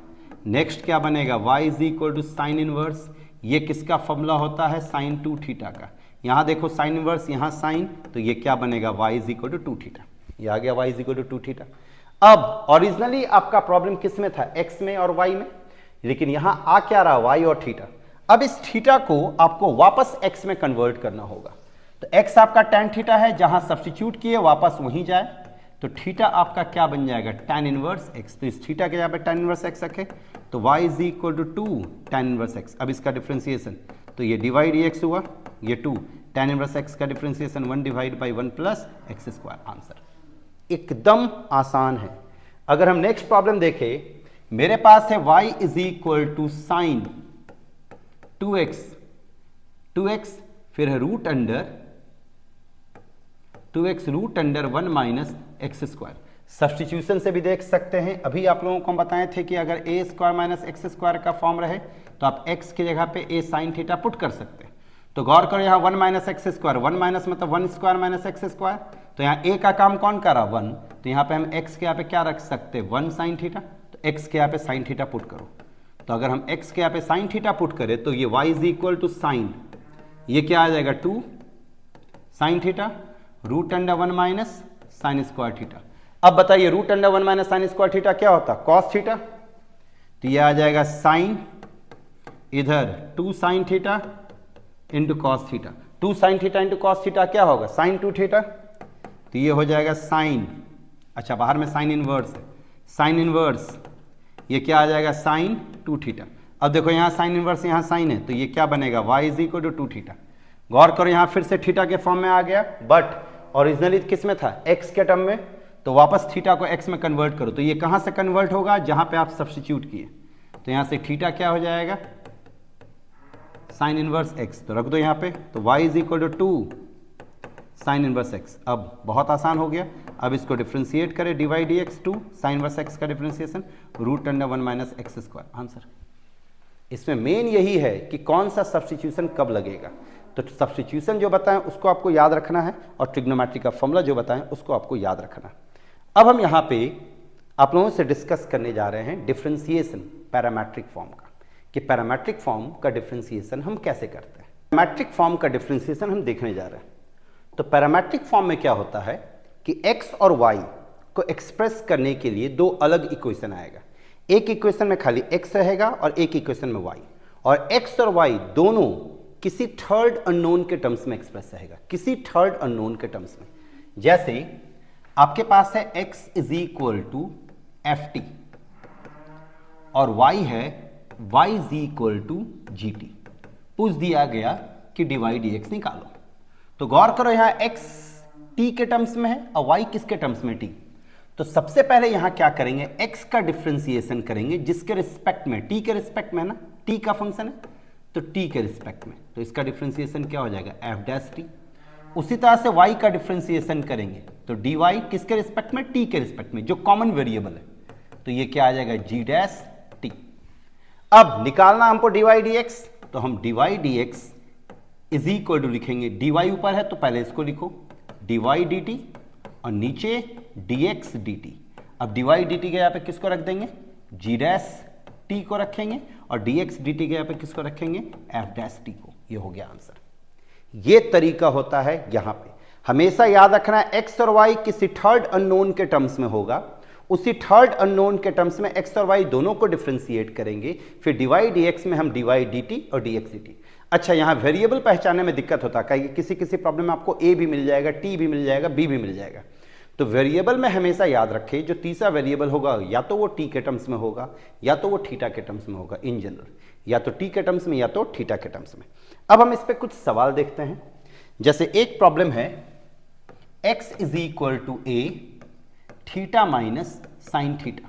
Next क्या बनेगा, y is equal to sine inverse, ये किसका फॉर्मूला होता है, साइन 2 थीटा का। यहाँ देखो साइन इनवर्स, यहाँ साइन, तो ये क्या बनेगा, y is equal to 2 theta. ये आ गया y is equal to 2 theta. अब ओरिजिनली आपका प्रॉब्लम किस में था, x में और y में, लेकिन यहाँ आ क्या रहा, y और थीटा। अब इस थीटा को आपको वापस x में कन्वर्ट करना होगा, तो x आपका tan थीटा है, जहां सब्स्टिट्यूट किए वापस वहीं जाए, तो थीटा आपका क्या बन जाएगा, tan इनवर्स x। तो इस थीटा के यहाँ पे tan इनवर्स x रखे तो y is equal to 2 tan inverse x। अब इसका डिफरेंशिएशन, तो ये डिवाइड x हुआ, ये 2 tan इनवर्स x का differentiation 1 divide by 1 plus x square. Answer एकदम आसान है। अगर हम नेक्स्ट प्रॉब्लम देखें, मेरे पास है y is equal to sine 2x फिर है root under 1 minus x square. Substitution से भी देख सकते हैं, अभी आप लोगों को हम बताए थे कि अगर ए स्क्वायर माइनस एक्स स्क्वायर का फॉर्म रहे तो आप x की जगह पे a साइन थीटा पुट कर सकते हैं। तो गौर करो यहाँ 1 माइनस एक्स स्क्वायर, 1 माइनस मतलब 1 स्क्वायर माइनस एक्स स्क्वायर, तो यहाँ a का काम कौन करा 1, तो यहाँ पे हम x के यहाँ पे क्या रख सकते हैं 1 साइन थीटा, तो x के यहाँ पे साइन थीटा पुट करो। तो अगर हम x के यहाँ पे साइन थीटा पुट करें तो ये y is equal to sine, ये क्या आ जाएगा 2 sine theta root under 1 minus sine square theta. अब बताइए root under 1 minus sine square theta क्या होता है कॉस थीटा, तो ये आ जाएगा साइन इधर 2 sine theta into cos theta, 2 sine theta into cos theta क्या होगा साइन 2 थीटा, तो ये हो जाएगा साइन, अच्छा बाहर में साइन इनवर्स है, साइन इनवर्स ये क्या आ जाएगा साइन 2 थीटा। अब देखो यहाँ साइन इनवर्स यहाँ साइन है तो ये क्या बनेगा y is equal to 2 theta. गौर करो यहाँ फिर से थीटा के फॉर्म में आ गया, बट ओरिजिनली किस में था x के टर्म में, तो वापस थीटा को x में कन्वर्ट करो, तो ये कहाँ से कन्वर्ट होगा जहाँ पे आप सब्स्टिट्यूट किए, तो यहाँ से थीटा क्या हो जाएगा साइन इनवर्स x, तो रख दो यहाँ पे, तो y is equal to 2 sine inverse x। अब बहुत आसान हो गया, अब इसको डिफ्रेंशिएट करें dy dx 2 sine inverse x का differentiation root under 1 minus x square answer. इसमें मेन यही है कि कौन सा सब्स्टिट्यूशन कब लगेगा, तो सब्स्टिट्यूशन जो बताएं उसको आपको याद रखना है और ट्रिग्नोमेट्री का फॉर्मूला जो बताएं उसको आपको याद रखना है। अब हम यहाँ पे आप लोगों से डिस्कस करने जा रहे हैं डिफरेंशिएशन पैरामेट्रिक फॉर्म का, कि पैरामेट्रिक फॉर्म का डिफरेंशिएशन हम कैसे करते हैं। पैरामेट्रिक फॉर्म का डिफरेंशिएशन हम देखने जा रहे हैं। तो पैरामेट्रिक फॉर्म में क्या होता है कि x और y को एक्सप्रेस करने के लिए दो अलग इक्वेशन आएगा, एक इक्वेशन में खाली x रहेगा और एक इक्वेशन में y, और x और y दोनों किसी थर्ड अननोन के टर्म्स में एक्सप्रेस रहेगा, किसी थर्ड अननोन के टर्म्स में। जैसे आपके पास है x is equal to F T और y है y is equal to G T, पूछ दिया गया कि dy dx निकालो। तो गौर करो यहाँ x t के टर्म्स में है और y किसके टर्म्स में t, तो सबसे पहले यहाँ क्या करेंगे x का डिफरेंशिएशन करेंगे जिसके रिस्पेक्ट में, t के रिस्पेक्ट में ना, t का फंक्शन है तो t के रिस्पेक्ट में, तो इसका डिफरेंशिएशन क्या हो जाएगा f डैश t। उसी तरह से y का डिफरेंशिएशन करेंगे तो dy किसके रिस्पेक्ट में, t के रिस्पेक्ट में जो कॉमन वेरिएबल है, तो ये क्या आ जाएगा g डैश t। अब निकालना हमको dy dx, तो हम dy dx is equal to लिखेंगे, dy ऊपर है तो पहले इसको लिखो dy dt और नीचे dx dt। अब dy dt के यहाँ पे किसको रख देंगे g डैश t को रखेंगे और dx dt के यहाँ पे किसको रखेंगे f डैश t को। ये हो गया आंसर। ये तरीका होता है यहाँ पे, हमेशा याद रखना है x और y किसी थर्ड अननोन के टर्म्स में होगा, उसी थर्ड अननोन के टर्म्स में x और y दोनों को डिफरेंशिएट करेंगे, फिर dy dx में हम dy dt और dx dt। अच्छा यहाँ वेरिएबल पहचानने में दिक्कत होता है, किसी किसी प्रॉब्लम में आपको a भी मिल जाएगा, t भी मिल जाएगा, b भी मिल जाएगा। तो वेरिएबल में हमेशा याद रखें जो तीसरा वेरिएबल होगा या तो वो t के टर्म्स में होगा या तो वो थीटा के टर्म्स में होगा, इन जनरल या तो t के टर्म्स में या तो थीटा के टर्म्स में। अब हम इस पर कुछ सवाल देखते हैं। जैसे एक प्रॉब्लम है x is equal to a theta minus sine theta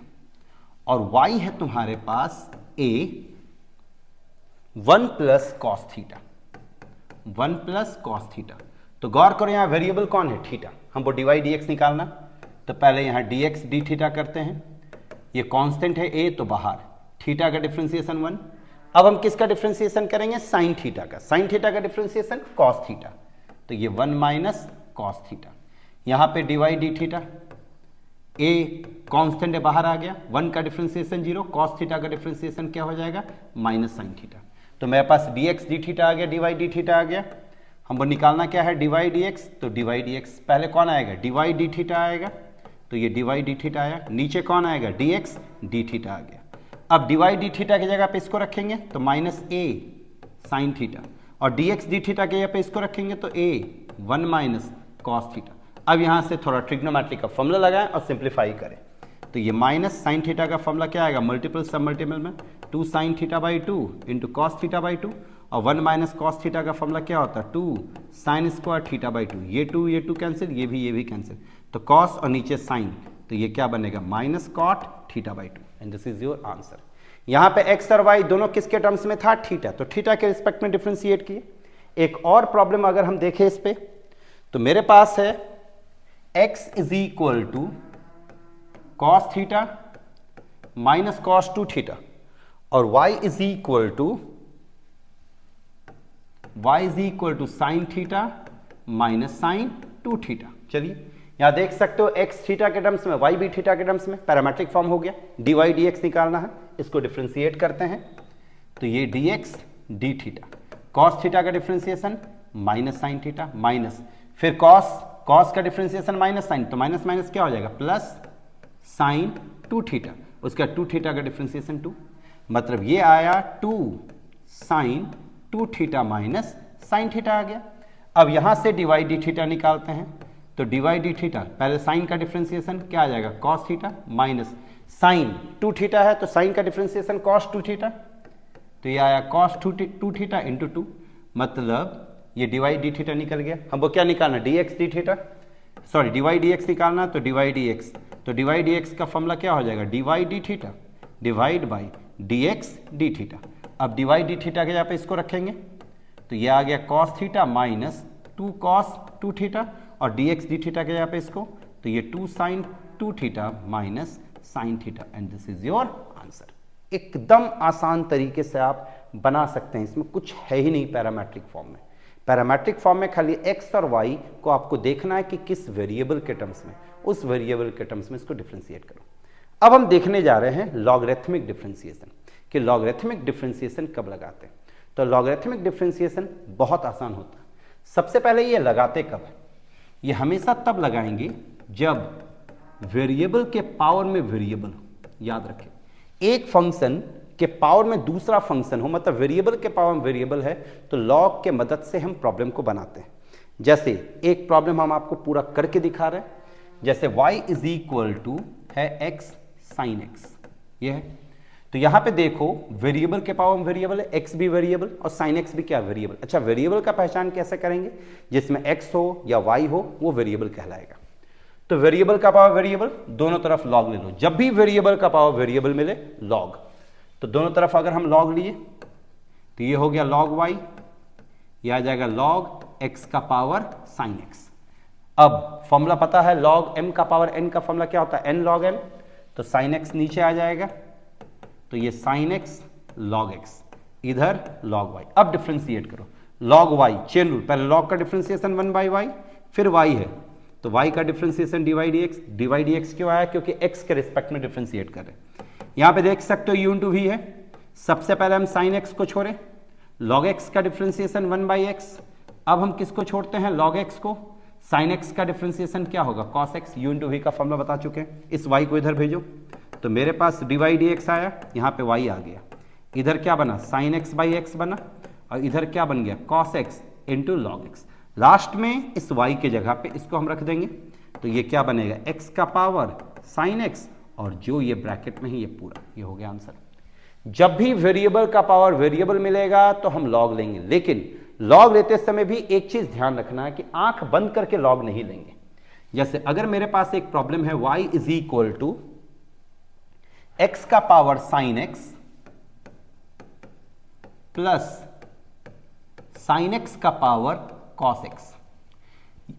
और y है तुम्हारे पास a 1 plus cos theta, 1 plus cos theta. तो गौर करो यहाँ वेरिएबल कौन है थीटा, हमको dy dx निकालना, तो पहले यहाँ dx d थीटा करते हैं, ये कांस्टेंट है a तो बाहर, थीटा का डिफरेंशिएशन 1। अब हम किसका डिफरेंशिएशन करेंगे साइन थीटा का, साइन थीटा का डिफरेंशिएशन कॉस थीटा, तो ये 1 माइनस कॉस थीटा। यहाँ पे dy d theta, a constant है बाहर आ गया, 1 का डिफरेंशिएशन 0, कॉस थीटा का डिफरेंशिएशन क्या हो जाएगा माइनस साइन थीटा। तो मेरे पास dx d थीटा आ गया, dy d थीटा आ गया। हमको निकालना क्या है dy dx, तो dy dx पहले कौन आएगा dy d थीटा आएगा, तो ये dy d थीटा आया, नीचे कौन आएगा dx d थीटा आ गया। अब dy d थीटा की जगह पे इसको रखेंगे तो माइनस a साइन थीटा और dx d थीटा की जगह पे इसको रखेंगे तो a 1 माइनस कॉस थीटा। अब यहाँ से थोड़ा ट्रिग्नोमेट्री का फॉर्मूला लगाएं और सिंप्लीफाई करें, तो ये माइनस साइन थीटा का फॉर्मूला क्या आएगा मल्टीपल सब मल्टीपल में 2 sine theta by 2 into cos theta by 2 और 1 माइनस कॉस थीटा का फॉर्मूला क्या होता है 2 साइन स्क्वायर थीटा बाई 2, ये 2 कैंसिल, ये भी कैंसिल, तो कॉस और नीचे साइन, तो ये क्या बनेगा minus cot theta by 2 and this is your answer. यहां पे x और y दोनों किसके टर्म्स में था, थीटा, तो थीटा के रिस्पेक्ट में डिफ्रेंशिएट किए। एक और प्रॉब्लम अगर हम देखें इस पे, तो मेरे पास है x is equal to cos theta minus cos 2 theta और y is equal to sine theta minus sine 2 theta. चलिए यहां देख सकते हो x थीटा के टर्म्स में, y भी थीटा के टर्म्स में, पैरामेट्रिक फॉर्म हो गया। dy dx निकालना है, इसको डिफ्रेंशिएट करते हैं, तो ये dx d theta, cos theta का differentiation minus sine theta, minus फिर cos का डिफ्रेंशिएशन माइनस साइन, तो माइनस माइनस क्या हो जाएगा, प्लस साइन 2 थीटा, उसका 2 थीटा का डिफ्रेंशिएशन 2, मतलब ये आया 2 sine 2 theta minus sine theta आ गया। अब यहां से dy d थीटा निकालते हैं, तो dy d थीटा, पहले साइन का डिफ्रेंशिएशन क्या आ जाएगा, cos theta minus sine 2 theta है तो साइन का डिफ्रेंशिएशन cos 2 थीटा, तो ये आया cos 2 थीटा इंटू 2, मतलब ये dy d थीटा निकल गया। हमको क्या निकालना, dx d theta, sorry dy dx निकालना, तो dy dx का फॉर्मूला क्या हो जाएगा, dy d theta divide by dx d theta. अब dy d थीटा के यहाँ पे इसको रखेंगे, तो ये आ गया cos theta minus 2 cos 2 theta और dx d थीटा के यहाँ पे इसको, तो ये 2 sin 2 theta minus sine theta, and this is your answer. एकदम आसान तरीके से आप बना सकते हैं, इसमें कुछ है ही नहीं पैरामेट्रिक फॉर्म में। पैरामेट्रिक फॉर्म में खाली x और y को आपको देखना है कि किस वेरिएबल के टर्म्स में, उस वेरिएबल के टर्म्स में इसको डिफ्रेंशिएट करो। अब हम देखने जा रहे हैं लॉगरिथमिक डिफ्रेंशिएशन, कि लॉगरिथमिक डिफ्रेंशिएशन कब लगाते हैं। तो लॉगरिथमिक डिफ्रेंशिएशन बहुत आसान होता है। सबसे पहले ये लगाते कब है, ये हमेशा तब लगाएंगे जब वेरिएबल के पावर में वेरिएबल हो। याद रखें, एक फंक्शन के पावर में दूसरा फंक्शन हो, मतलब वेरिएबल के पावर में वेरिएबल है, तो लॉग के मदद से हम प्रॉब्लम को बनाते हैं। जैसे एक प्रॉब्लम हम आपको पूरा करके दिखा रहे हैं, जैसे y इज इक्वल टू है x साइन x, ये है, तो यहां पे देखो वेरिएबल के पावर में वेरिएबल है, x भी वेरिएबल और साइन x भी क्या वेरिएबल। अच्छा, वेरिएबल का पहचान कैसे करेंगे, जिसमें x हो या y हो वो वेरिएबल कहलाएगा। तो वेरिएबल का पावर वेरिएबल, दोनों तरफ लॉग ले लो, जब भी वेरिएबल का पावर वेरिएबल मिले लॉग, तो दोनों तरफ अगर हम लॉग लिए तो ये हो गया log y, ये आ जाएगा log x का पावर साइन x। अब फॉर्मूला पता है log m का पावर n का फॉर्मूला क्या होता है, n log m, तो साइन x नीचे आ जाएगा, तो ये साइन x log x, इधर log y। अब डिफ्रेंशिएट करो, log y चेन रूल, पहले log का डिफ्रेंशिएशन 1 बाई y, फिर y है तो y का डिफ्रेंशिएशन dy dx क्यों आया, क्योंकि x के रिस्पेक्ट में डिफ्रेंशिएट कर रहे हैं। यहां पे देख सकते हो u इंटू v है, सबसे पहले हम साइन x को छोड़े, log x का डिफ्रेंशिएशन 1 बाई x, अब हम किसको छोड़ते हैं, log x को, साइन x का डिफ्रेंशिएशन क्या होगा, cos x, u into v का फॉर्मूला बता चुके हैं। इस y को इधर भेजो, तो मेरे पास dy dx आया, यहाँ पे y आ गया, इधर क्या बना, साइन x बाई x बना, और इधर क्या बन गया, cos x into log x। Last में इस y के जगह पे इसको हम रख देंगे, तो ये क्या बनेगा, x का पावर साइन x, और जो ये ब्रैकेट में ही ये पूरा, ये हो गया आंसर। जब भी वेरिएबल का पावर वेरिएबल मिलेगा तो हम लॉग लेंगे, लेकिन लॉग लेते समय भी एक चीज ध्यान रखना है कि आंख बंद करके लॉग नहीं लेंगे। जैसे अगर मेरे पास एक प्रॉब्लम है, y is equal to x का power sine x plus sine x का पावर cos x।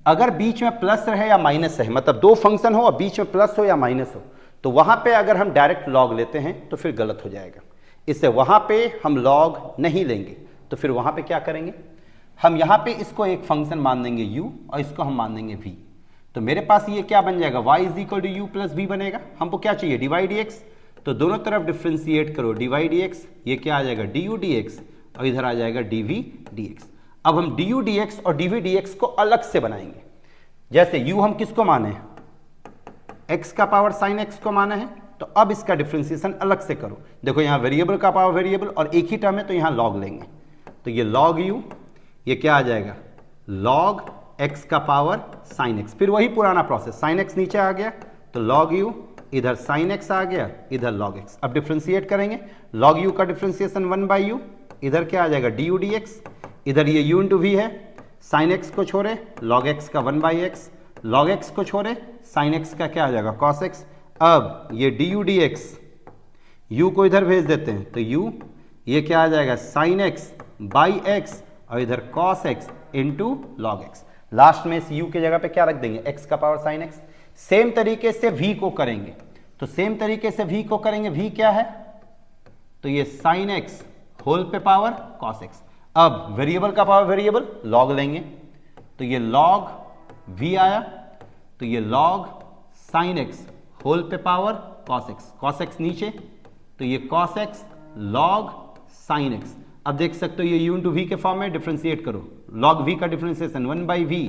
अगर बीच में प्लस रहे या माइनस है, मतलब दो फंक्शन हो और बीच में प्लस हो या माइनस हो, तो वहां पे अगर हम डायरेक्ट लॉग लेते हैं तो फिर गलत हो जाएगा। इससे वहां पे हम लॉग नहीं लेंगे, तो फिर वहां पे क्या करेंगे, हम यहां पे इसको एक फंक्शन मान देंगे u और इसको हम मान देंगे v। तो मेरे पास ये क्या बन जाएगा, y is equal to u plus v बनेगा। हमको क्या चाहिए, dy dx, तो दोनों तरफ डिफ्रेंशिएट करो, dy dx, ये क्या आ जाएगा, du dx, और इधर आ जाएगा dv dx। अब हम du dx और dv dx को अलग से बनाएंगे। जैसे u हम किसको माने हैं, x का पावर साइन x को माना है, तो अब इसका डिफ्रेंशिएशन अलग से करो। देखो यहाँ वेरिएबल का पावर वेरिएबल और एक ही टर्म है, तो यहाँ लॉग लेंगे, तो ये log u, ये क्या आ जाएगा, log x का पावर साइन x। फिर वही पुराना प्रोसेस, साइन x नीचे आ गया तो log u, इधर साइन x आ गया, इधर log x। अब डिफ्रेंशिएट करेंगे, log u का डिफ्रेंशिएशन 1 बाई u, इधर क्या आ जाएगा, du dx, इधर ये u इंटू वी है, साइन x को छोड़े log x का 1 बाई x, log x को छोड़े साइन x का क्या आ जाएगा, cos x। अब ये du dx, u को इधर भेज देते हैं तो u ये क्या आ जाएगा sin x बाई x और इधर cos x into log x। Last में इस u की जगह पे क्या रख देंगे, x का पावर sin x। सेम तरीके से v को करेंगे तो सेम तरीके से v को करेंगे, v क्या है तो ये sin x होल पे पावर cos x। अब वेरिएबल का पावर वेरिएबल लॉग लेंगे तो ये लॉग v आया तो ये लॉग sin x होल पे पावर cos x नीचे तो ये cos x log sin x। अब देख सकते हो ये u इंटू वी के फॉर्म में डिफ्रेंशिएट करो, log v का differentiation 1 by v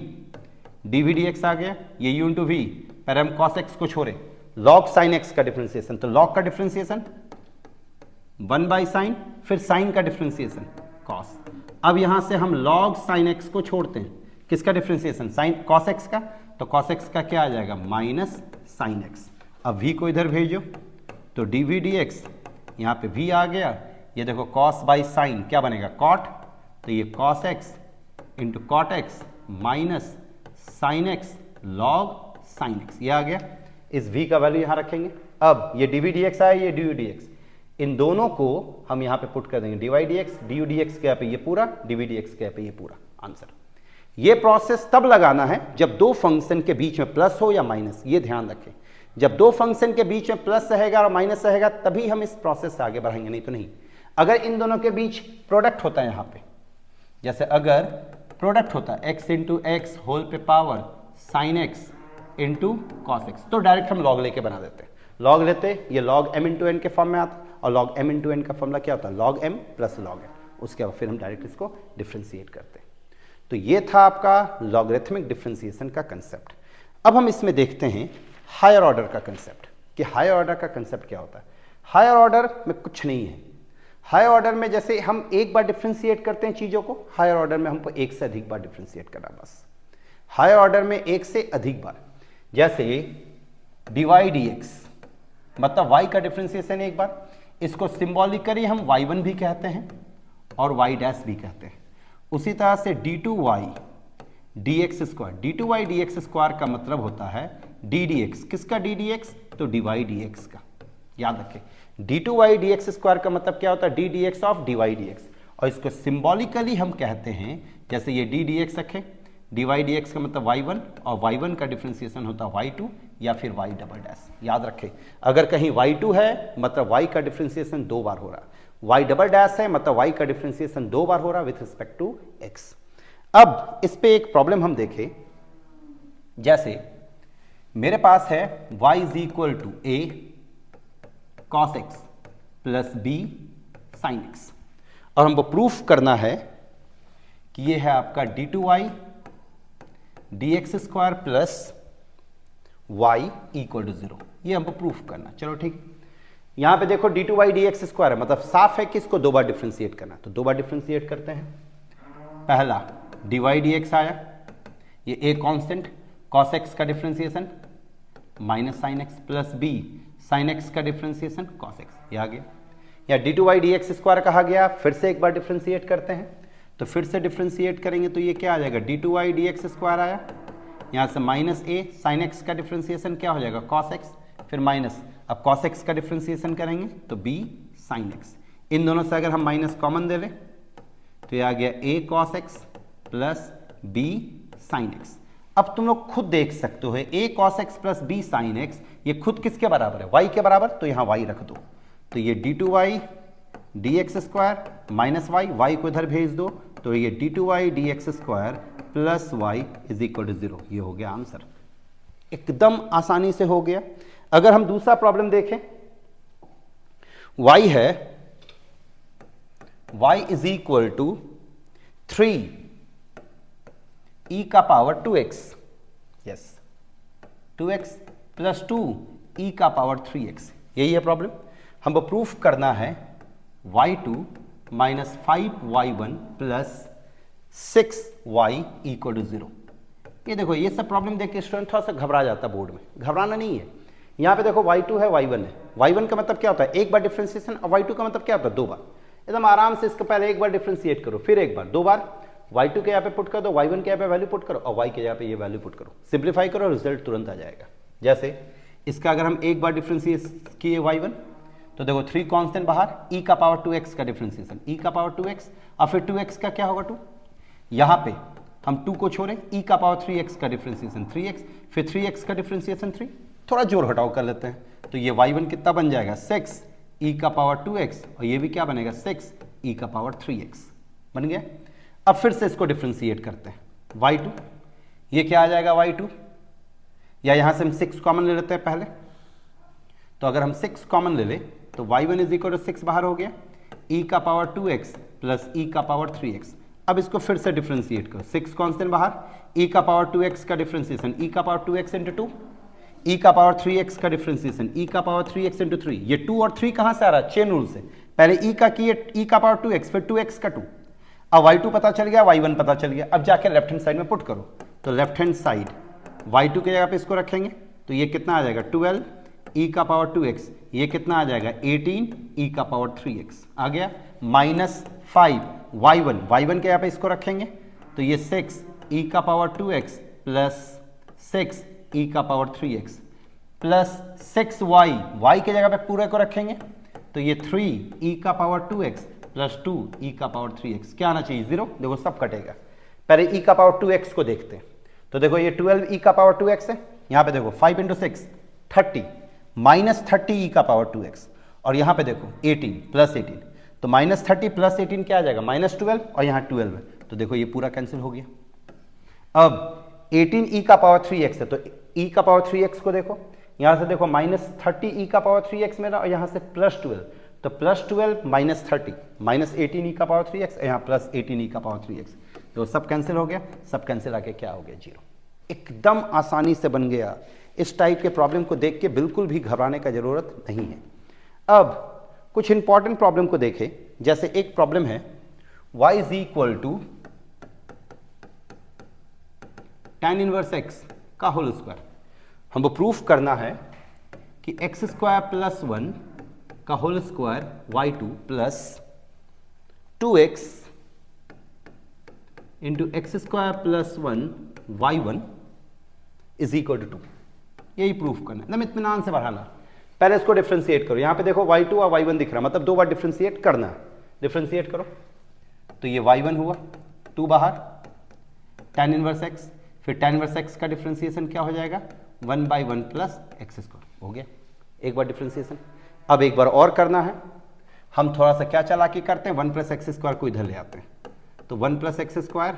d v d x आ गया, ये u इंटू वी पर हम cos x को छोड़े, log sin x का डिफ्रेंशिएशन तो log का डिफ्रेंशिएशन 1 बाई साइन फिर साइन का डिफ्रेंशिएशन cos। अब यहां से हम log sin x को छोड़ते हैं, किसका डिफ्रेंशिएशन साइन cos x का, तो cos x का क्या आ जाएगा माइनस साइन x। अब v को इधर भेजो तो डी वी डी एक्स यहाँ पे v आ गया, ये देखो cos बाई साइन क्या बनेगा cot तो ये cos x into cot x minus sine x log sine x ये आ गया। इस v का वैल्यू यहाँ रखेंगे। अब ये डी वी डी एक्स आया, ये डी यू डी एक्स, इन दोनों को हम यहाँ पे पुट कर देंगे d y d x, d u d x के यहाँ पे ये पूरा, डी वी डी एक्स के यहाँ पे ये पूरा आंसर। ये प्रोसेस तब लगाना है जब दो फंक्शन के बीच में प्लस हो या माइनस, ये ध्यान रखें। जब दो फंक्शन के बीच में प्लस रहेगा और माइनस रहेगा तभी हम इस प्रोसेस से आगे बढ़ेंगे, नहीं तो नहीं। अगर इन दोनों के बीच प्रोडक्ट होता है यहाँ पे, जैसे अगर प्रोडक्ट होता है x इंटू एक्स होल पे power sine x into cos x तो डायरेक्ट हम लॉग लेके बना देते हैं। लॉग लेते ये लॉग m इंटू एन के फॉर्म में आता और लॉग m इंटू एन का फॉर्मूला क्या होता है log m plus log n। उसके बाद फिर हम डायरेक्ट इसको डिफ्रेंशिएट करते हैं। तो ये था आपका लॉगरिथमिक डिफ्रेंशिएशन का कंसेप्ट। अब हम इसमें देखते हैं हायर ऑर्डर का कंसेप्ट कि हायर ऑर्डर का कंसेप्ट क्या होता है। हायर ऑर्डर में कुछ नहीं है। हायर ऑर्डर में जैसे हम एक बार डिफ्रेंशिएट करते हैं चीज़ों को, हायर ऑर्डर में हमको एक से अधिक बार डिफ्रेंशिएट करना बस। हायर ऑर्डर में एक से अधिक बार, जैसे dy dx मतलब y का डिफ्रेंशिएशन एक बार, इसको सिंबॉलिकली हम y1 भी कहते हैं और y डैश भी कहते हैं। उसी तरह से d2y dx square, d2y dx square का मतलब होता है d dx, किसका d dx तो dy dx का, याद रखें। d2y dx स्क्वायर का मतलब क्या होता है d dx of dy dx, और इसको सिंबॉलिकली हम कहते हैं, जैसे ये d dx रखें, dy dx का मतलब y1 और y1 का डिफ्रेंशिएशन होता है y2 या फिर y डबल डैश। याद रखें अगर कहीं y2 है मतलब y का डिफ्रेंशिएशन दो बार हो रहा है, y डबल डैश है मतलब y का डिफ्रेंशिएशन दो बार हो रहा है विथ रिस्पेक्ट टू x। अब इस पे एक प्रॉब्लम हम देखें, जैसे मेरे पास है y is equal to a cos x plus b sin x और हमको प्रूफ करना है कि ये है आपका d2y dx square plus y equal to 0, ये हमको प्रूफ करना। चलो ठीक, यहां पे देखो d2y dx स्क्वायर है मतलब साफ है कि इसको दो बार डिफ्रेंशिएट करना, तो दो बार डिफ्रेंशिएट करते हैं। पहला dy dx आया, ये a कांस्टेंट cos x का differentiation minus sine x plus b sign x का डिफ्रेंशिएशन cos x, ये आ गया। या d2y dx स्क्वायर कहा गया, फिर से एक बार डिफ्रेंशिएट करते हैं, तो फिर से डिफ्रेंशिएट करेंगे तो ये क्या आ जाएगा d2y dx स्क्वायर आया, यहाँ से माइनस a साइन एक्स का डिफ्रेंशिएशन क्या हो जाएगा cos x, फिर माइनस, अब cos x का डिफ्रेंशिएशन करेंगे तो b साइन x, इन दोनों से अगर हम माइनस कॉमन दे लें तो ये आ गया a cos x plus b sine x। अब तुम लोग खुद देख सकते हो a cos x plus b sine x ये खुद किसके बराबर है y के बराबर, तो यहाँ y रख दो, तो ये d2y dx square minus y को इधर भेज दो तो ये d2y dx square plus y is equal to 0, ये हो गया आंसर। एकदम आसानी से हो गया। अगर हम दूसरा प्रॉब्लम देखें, y है y is equal to 3 e का power 2x, yes 2x plus 2 e का पावर 3x, यही है प्रॉब्लम। हमको प्रूफ करना है y2 minus 5y1 plus 6y equal to 0। ये देखो ये सब प्रॉब्लम देख के स्टूडेंट थोड़ा सा घबरा जाता बोर्ड में, घबराना नहीं है। यहाँ पे देखो y2 है y1 है, y1 का मतलब क्या होता है एक बार डिफ्रेंशिएशन और y2 का मतलब क्या होता है दो बार। एकदम आराम से इसको पहले एक बार डिफ्रेंशिएट करो, फिर एक बार, दो बार, y2 के यहाँ पे पुट कर दो, y1 के यहाँ पे वैल्यू पुट करो और y के यहाँ पे ये वैल्यू पुट करो, सिंप्लीफाई करो, रिजल्ट तुरंत आ जाएगा। जैसे इसका अगर हम एक बार डिफ्रेंशिएट किए y1 तो देखो 3 कांस्टेंट बाहर, e का पावर 2x का डिफरेंशिएशन, e का पावर 2x और फिर 2x का क्या होगा 2, यहाँ पे हम 2 को छोड़े, e का पावर 3x का डिफरेंशिएशन 3x, फिर 3x का डिफरेंशिएशन 3, थोड़ा जोड़ घटाव कर लेते हैं, तो ये y1 कितना बन जाएगा 6 e का पावर 2x और ये भी क्या बनेगा 6 e का पावर 3x बन गया। अब फिर से इसको डिफरेंशिएट करते हैं, y2 ये क्या आ जाएगा y2, या यहाँ से हम 6 कॉमन ले लेते हैं पहले, तो अगर हम 6 कॉमन ले ले तो y1 इज इक्वल टू 6 बाहर हो गया, e का पावर 2x प्लस e का पावर 3x। अब इसको फिर से डिफरेंशिएट करो, 6 कांस्टेंट बाहर, e का पावर 2x का डिफरेंशिएशन e का पावर 2x इंटू 2, e का पावर 3x का डिफरेंशिएशन e का पावर 3x इंटू 3। ये 2 और 3 कहाँ से आ रहा है, चेन रूल से, पहले e का किए e का पावर 2x फिर 2x का 2, अब y2 पता चल गया, y1 पता चल गया। अब जाके लेफ्ट हैंड साइड में पुट करो, तो लेफ्ट हैंड साइड y2 की जगह पे इसको रखेंगे तो ये कितना आ जाएगा 12 e का पावर 2x, ये कितना आ जाएगा 18 e का पावर 3x आ गया, माइनस 5 y1 के यहाँ पे इसको रखेंगे तो ये 6 e का पावर 2x प्लस 6 e का पावर 3x प्लस 6y की जगह पे पूरे को रखेंगे तो ये 3 e का पावर 2x प्लस 2 e का पावर 3x, क्या आना चाहिए 0, देखो सब कटेगा। पहले e का पावर 2x को देखते हैं, तो देखो ये 12 e का पावर 2x है, यहाँ पे देखो 5 इंटू 6 30 माइनस 30 e का पावर 2x, और यहाँ पे देखो 18 प्लस 18, तो माइनस 30 प्लस 18 क्या आ जाएगा माइनस 12, और यहाँ 12 है, तो देखो ये पूरा कैंसिल हो गया। अब 18 e का पावर 3x है, तो e का पावर 3x को देखो, यहाँ से देखो माइनस 30 e का पावर 3x मेरा, और यहाँ से प्लस 12, तो प्लस 12 माइनस 30 माइनस 18 e का पावर 3x, यहाँ प्लस 18 e का पावर 3x, तो सब कैंसिल हो गया, सब कैंसिल आके क्या हो गया 0। एकदम आसानी से बन गया। इस टाइप के प्रॉब्लम को देख के बिल्कुल भी घबराने का जरूरत नहीं है। अब कुछ इंपॉर्टेंट प्रॉब्लम को देखें, जैसे एक प्रॉब्लम है y is equal to tan inverse x का होल स्क्वायर। हमको प्रूफ करना है कि x स्क्वायर प्लस 1 का whole square y2 plus 2x into x square plus 1 y1 is equal to 2, यही प्रूफ करना है। एकदम इत्मीनान से बढ़ाना। पहले इसको डिफ्रेंशिएट करो, यहाँ पे देखो y2 और y1 दिख रहा है, मतलब 2 बार डिफ्रेंशिएट करना है। डिफ्रेंशिएट करो तो ये y1 हुआ, 2 बाहर tan इनवर्स x, फिर tan इनवर्स x का डिफ्रेंशिएशन क्या हो जाएगा 1/1 प्लस एक्स स्क्वायर हो गया, एक बार डिफ्रेंशिएशन। अब एक बार और करना है, हम थोड़ा सा क्या चालाकी करते हैं, 1 प्लस एक्स स्क्वायर को इधर ले आते हैं, तो 1 plus x square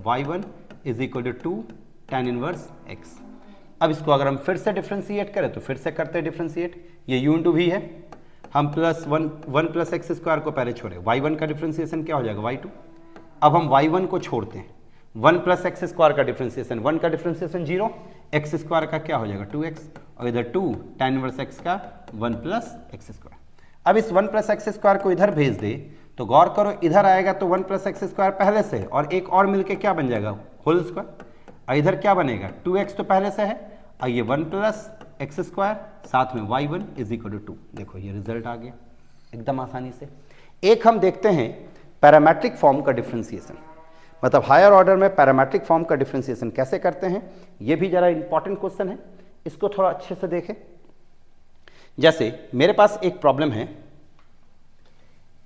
y1 is equal to 2 tan inverse x। अब इसको अगर हम फिर से डिफ्रेंशिएट करें तो फिर से करते हैं डिफ्रेंशिएट, ये u इंटू वी है, हम प्लस 1 प्लस एक्स स्क्वायर को पहले छोड़े, y1 का डिफ्रेंशिएशन क्या हो जाएगा y2। अब हम y1 को छोड़ते हैं, 1 प्लस एक्स स्क्वायर का डिफ्रेंशिएशन, 1 का डिफ्रेंशिएशन 0, एक्स स्क्वायर का क्या हो जाएगा 2x, और इधर 2 tan इनवर्स x का 1 प्लस एक्स स्क्वायर। अब इस 1 प्लस एक्स स्क्वायर को इधर भेज दे तो गौर करो, इधर आएगा तो 1 प्लस एक्स स्क्वायर पहले से और एक और मिलके क्या बन जाएगा होल स्क्वायर, और इधर क्या बनेगा 2x तो पहले से है, और ये 1 प्लस एक्स स्क्वायर साथ में y1 इज इक्वल टू 2। देखो ये रिजल्ट आ गया एकदम आसानी से। एक हम देखते हैं पैरामेट्रिक फॉर्म का डिफ्रेंशिएशन, मतलब हायर ऑर्डर में पैरामेट्रिक फॉर्म का डिफ्रेंशिएशन कैसे करते हैं, ये भी जरा इंपॉर्टेंट क्वेश्चन है, इसको थोड़ा अच्छे से देखें। जैसे मेरे पास एक प्रॉब्लम है,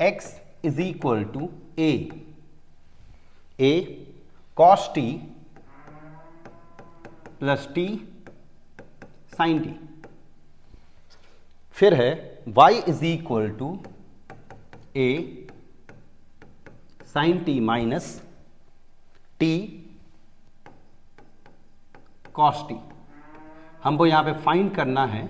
x is equal to a cos t plus t sin t, फिर है y is equal to a sin t minus t cos t। हमको यहां पे फाइंड करना है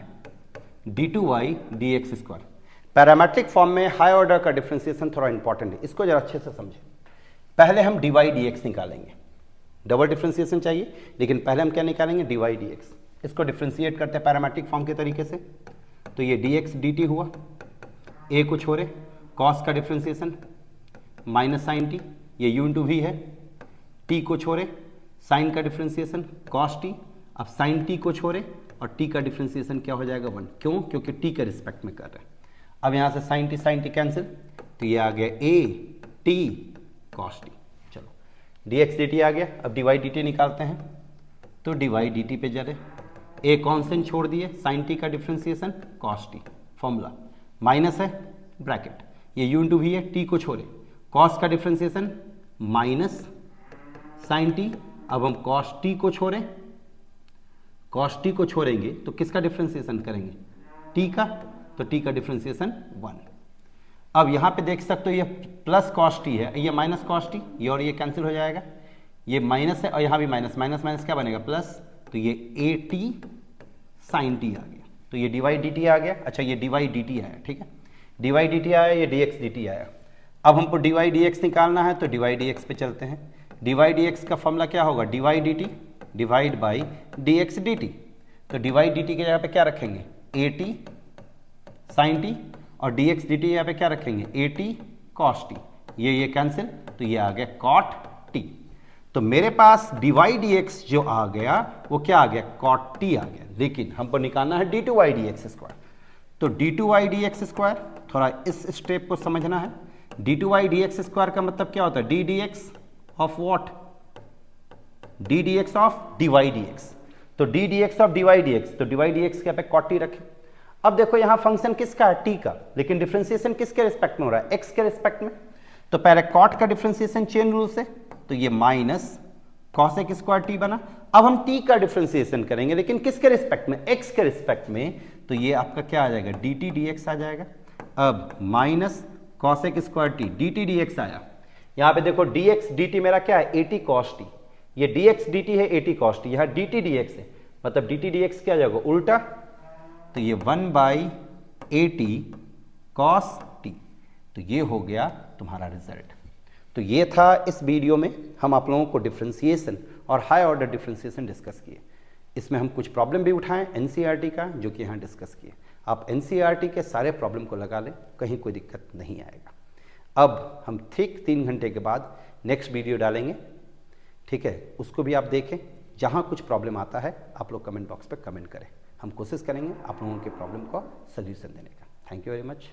d2y dx square. Parametric form में हाई ऑर्डर का डिफरेंशिएशन थोड़ा इंपॉर्टेंट है, इसको जरा अच्छे से समझें। पहले हम dy dx निकालेंगे, डबल डिफरेंशिएशन चाहिए, लेकिन पहले हम क्या निकालेंगे dy dx। इसको डिफरेंशिएट करते हैं पैरामेट्रिक फॉर्म के तरीके से, तो ये dx dt हुआ, a को छोड़े cos का डिफरेंशिएशन माइनस साइन t, ये u इंटू वी है, t को छोड़े साइन का डिफरेंशिएशन cos t, अब साइन t को छोड़े और t का डिफरेंशिएशन क्या हो जाएगा 1, क्यों, क्योंकि t के रिस्पेक्ट में कर रहे हैं। अब यहाँ से साइन t कैंसिल, तो ये आ गया a t cos t। चलो dx dt आ गया, अब dy dt निकालते हैं, तो dy dt पे जरे a कांस्टेंट छोड़ दिए, साइन t का differentiation cos t, formula minus है ब्रैकेट, ये u इंटू वी है, t को छोड़े, cos का डिफ्रेंसिएशन माइनस साइन टी। अब हम cos t को छोड़ें, cos t को छोड़ेंगे तो किसका डिफ्रेंसिएशन करेंगे, t का, तो t का डिफ्रेंसिएशन 1। अब यहाँ पे देख सकते हो ये प्लस cos t है, ये माइनस cos t, ये और ये कैंसिल हो जाएगा, ये माइनस है और यहाँ भी माइनस, माइनस माइनस क्या बनेगा प्लस, तो ये ए टी साइन टी आ गया, तो ये डी वाई डी टी आ गया। अच्छा ये डी वाई डी टी आया, ठीक है, डी वाई डी टी आया, ये डी एक्स डी टी आया। अब हमको डी वाई डी एक्स निकालना है तो डी वाई डी एक्स पे चलते हैं। डी वाई डी एक्स का फॉर्मूला क्या होगा, d y d t divide by d x d t. तो डी वाई डी टी के जगह पे क्या रखेंगे, ए टी साइन टी, और डी एक्स डी टी यहाँ पे क्या रखेंगे, ए टी कॉस टी, ये कैंसिल, तो ये आ गया कॉट टी। तो मेरे पास डी वाई डी एक्स जो आ गया वो क्या आ गया, कॉट टी आ गया। लेकिन हमको निकालना है d two y d x square, तो d two y d x square, थोड़ा इस स्टेप को समझना है। D two y d x square का मतलब क्या होता है, d d x of what, d d x of d y d x. तो d d x of d y d x, तो डी वाई डी एक्स के यहाँ पे कॉट टी रखें। अब देखो यहाँ फंक्शन किसका है, टी का, लेकिन डिफरेंशिएशन किसके रिस्पेक्ट में हो रहा है, एक्स के रिस्पेक्ट में। तो पहले कॉट का डिफरेंशिएशन चेन रूल से, तो ये माइनस कॉसेक स्क्वायर टी बना। अब हम टी का डिफरेंशिएशन करेंगे, लेकिन किसके रिस्पेक्ट में, एक्स के रिस्पेक्ट में, तो ये आपका क्या आ जाएगा, डी टी डी एक्स आ जाएगा। अब minus cosec square T, D T D x आया। यहाँ पे देखो डी एक्स डी टी मेरा क्या है, ए टी कॉस टी, ये डी एक्स डी टी है ए टी कॉस टी, यहाँ डी टी डी एक्स है, मतलब डी टी डी एक्स क्या आ जाएगा उल्टा, तो ये 1 by A t cos T. तो ये हो गया तुम्हारा रिजल्ट। तो ये था इस वीडियो में हम आप लोगों को डिफरेंशिएशन और हाई ऑर्डर डिफरेंशिएशन डिस्कस किए। इसमें हम कुछ प्रॉब्लम भी उठाएं एनसीईआरटी का, जो कि यहाँ डिस्कस किए। आप एनसीईआरटी के सारे प्रॉब्लम को लगा लें, कहीं कोई दिक्कत नहीं आएगा। अब हम ठीक 3 घंटे के बाद नेक्स्ट वीडियो डालेंगे, ठीक है, उसको भी आप देखें। जहाँ कुछ प्रॉब्लम आता है आप लोग कमेंट बॉक्स पर कमेंट करें, हम कोशिश करेंगे आप लोगों के प्रॉब्लम को सोल्यूशन देने का। Thank you very much.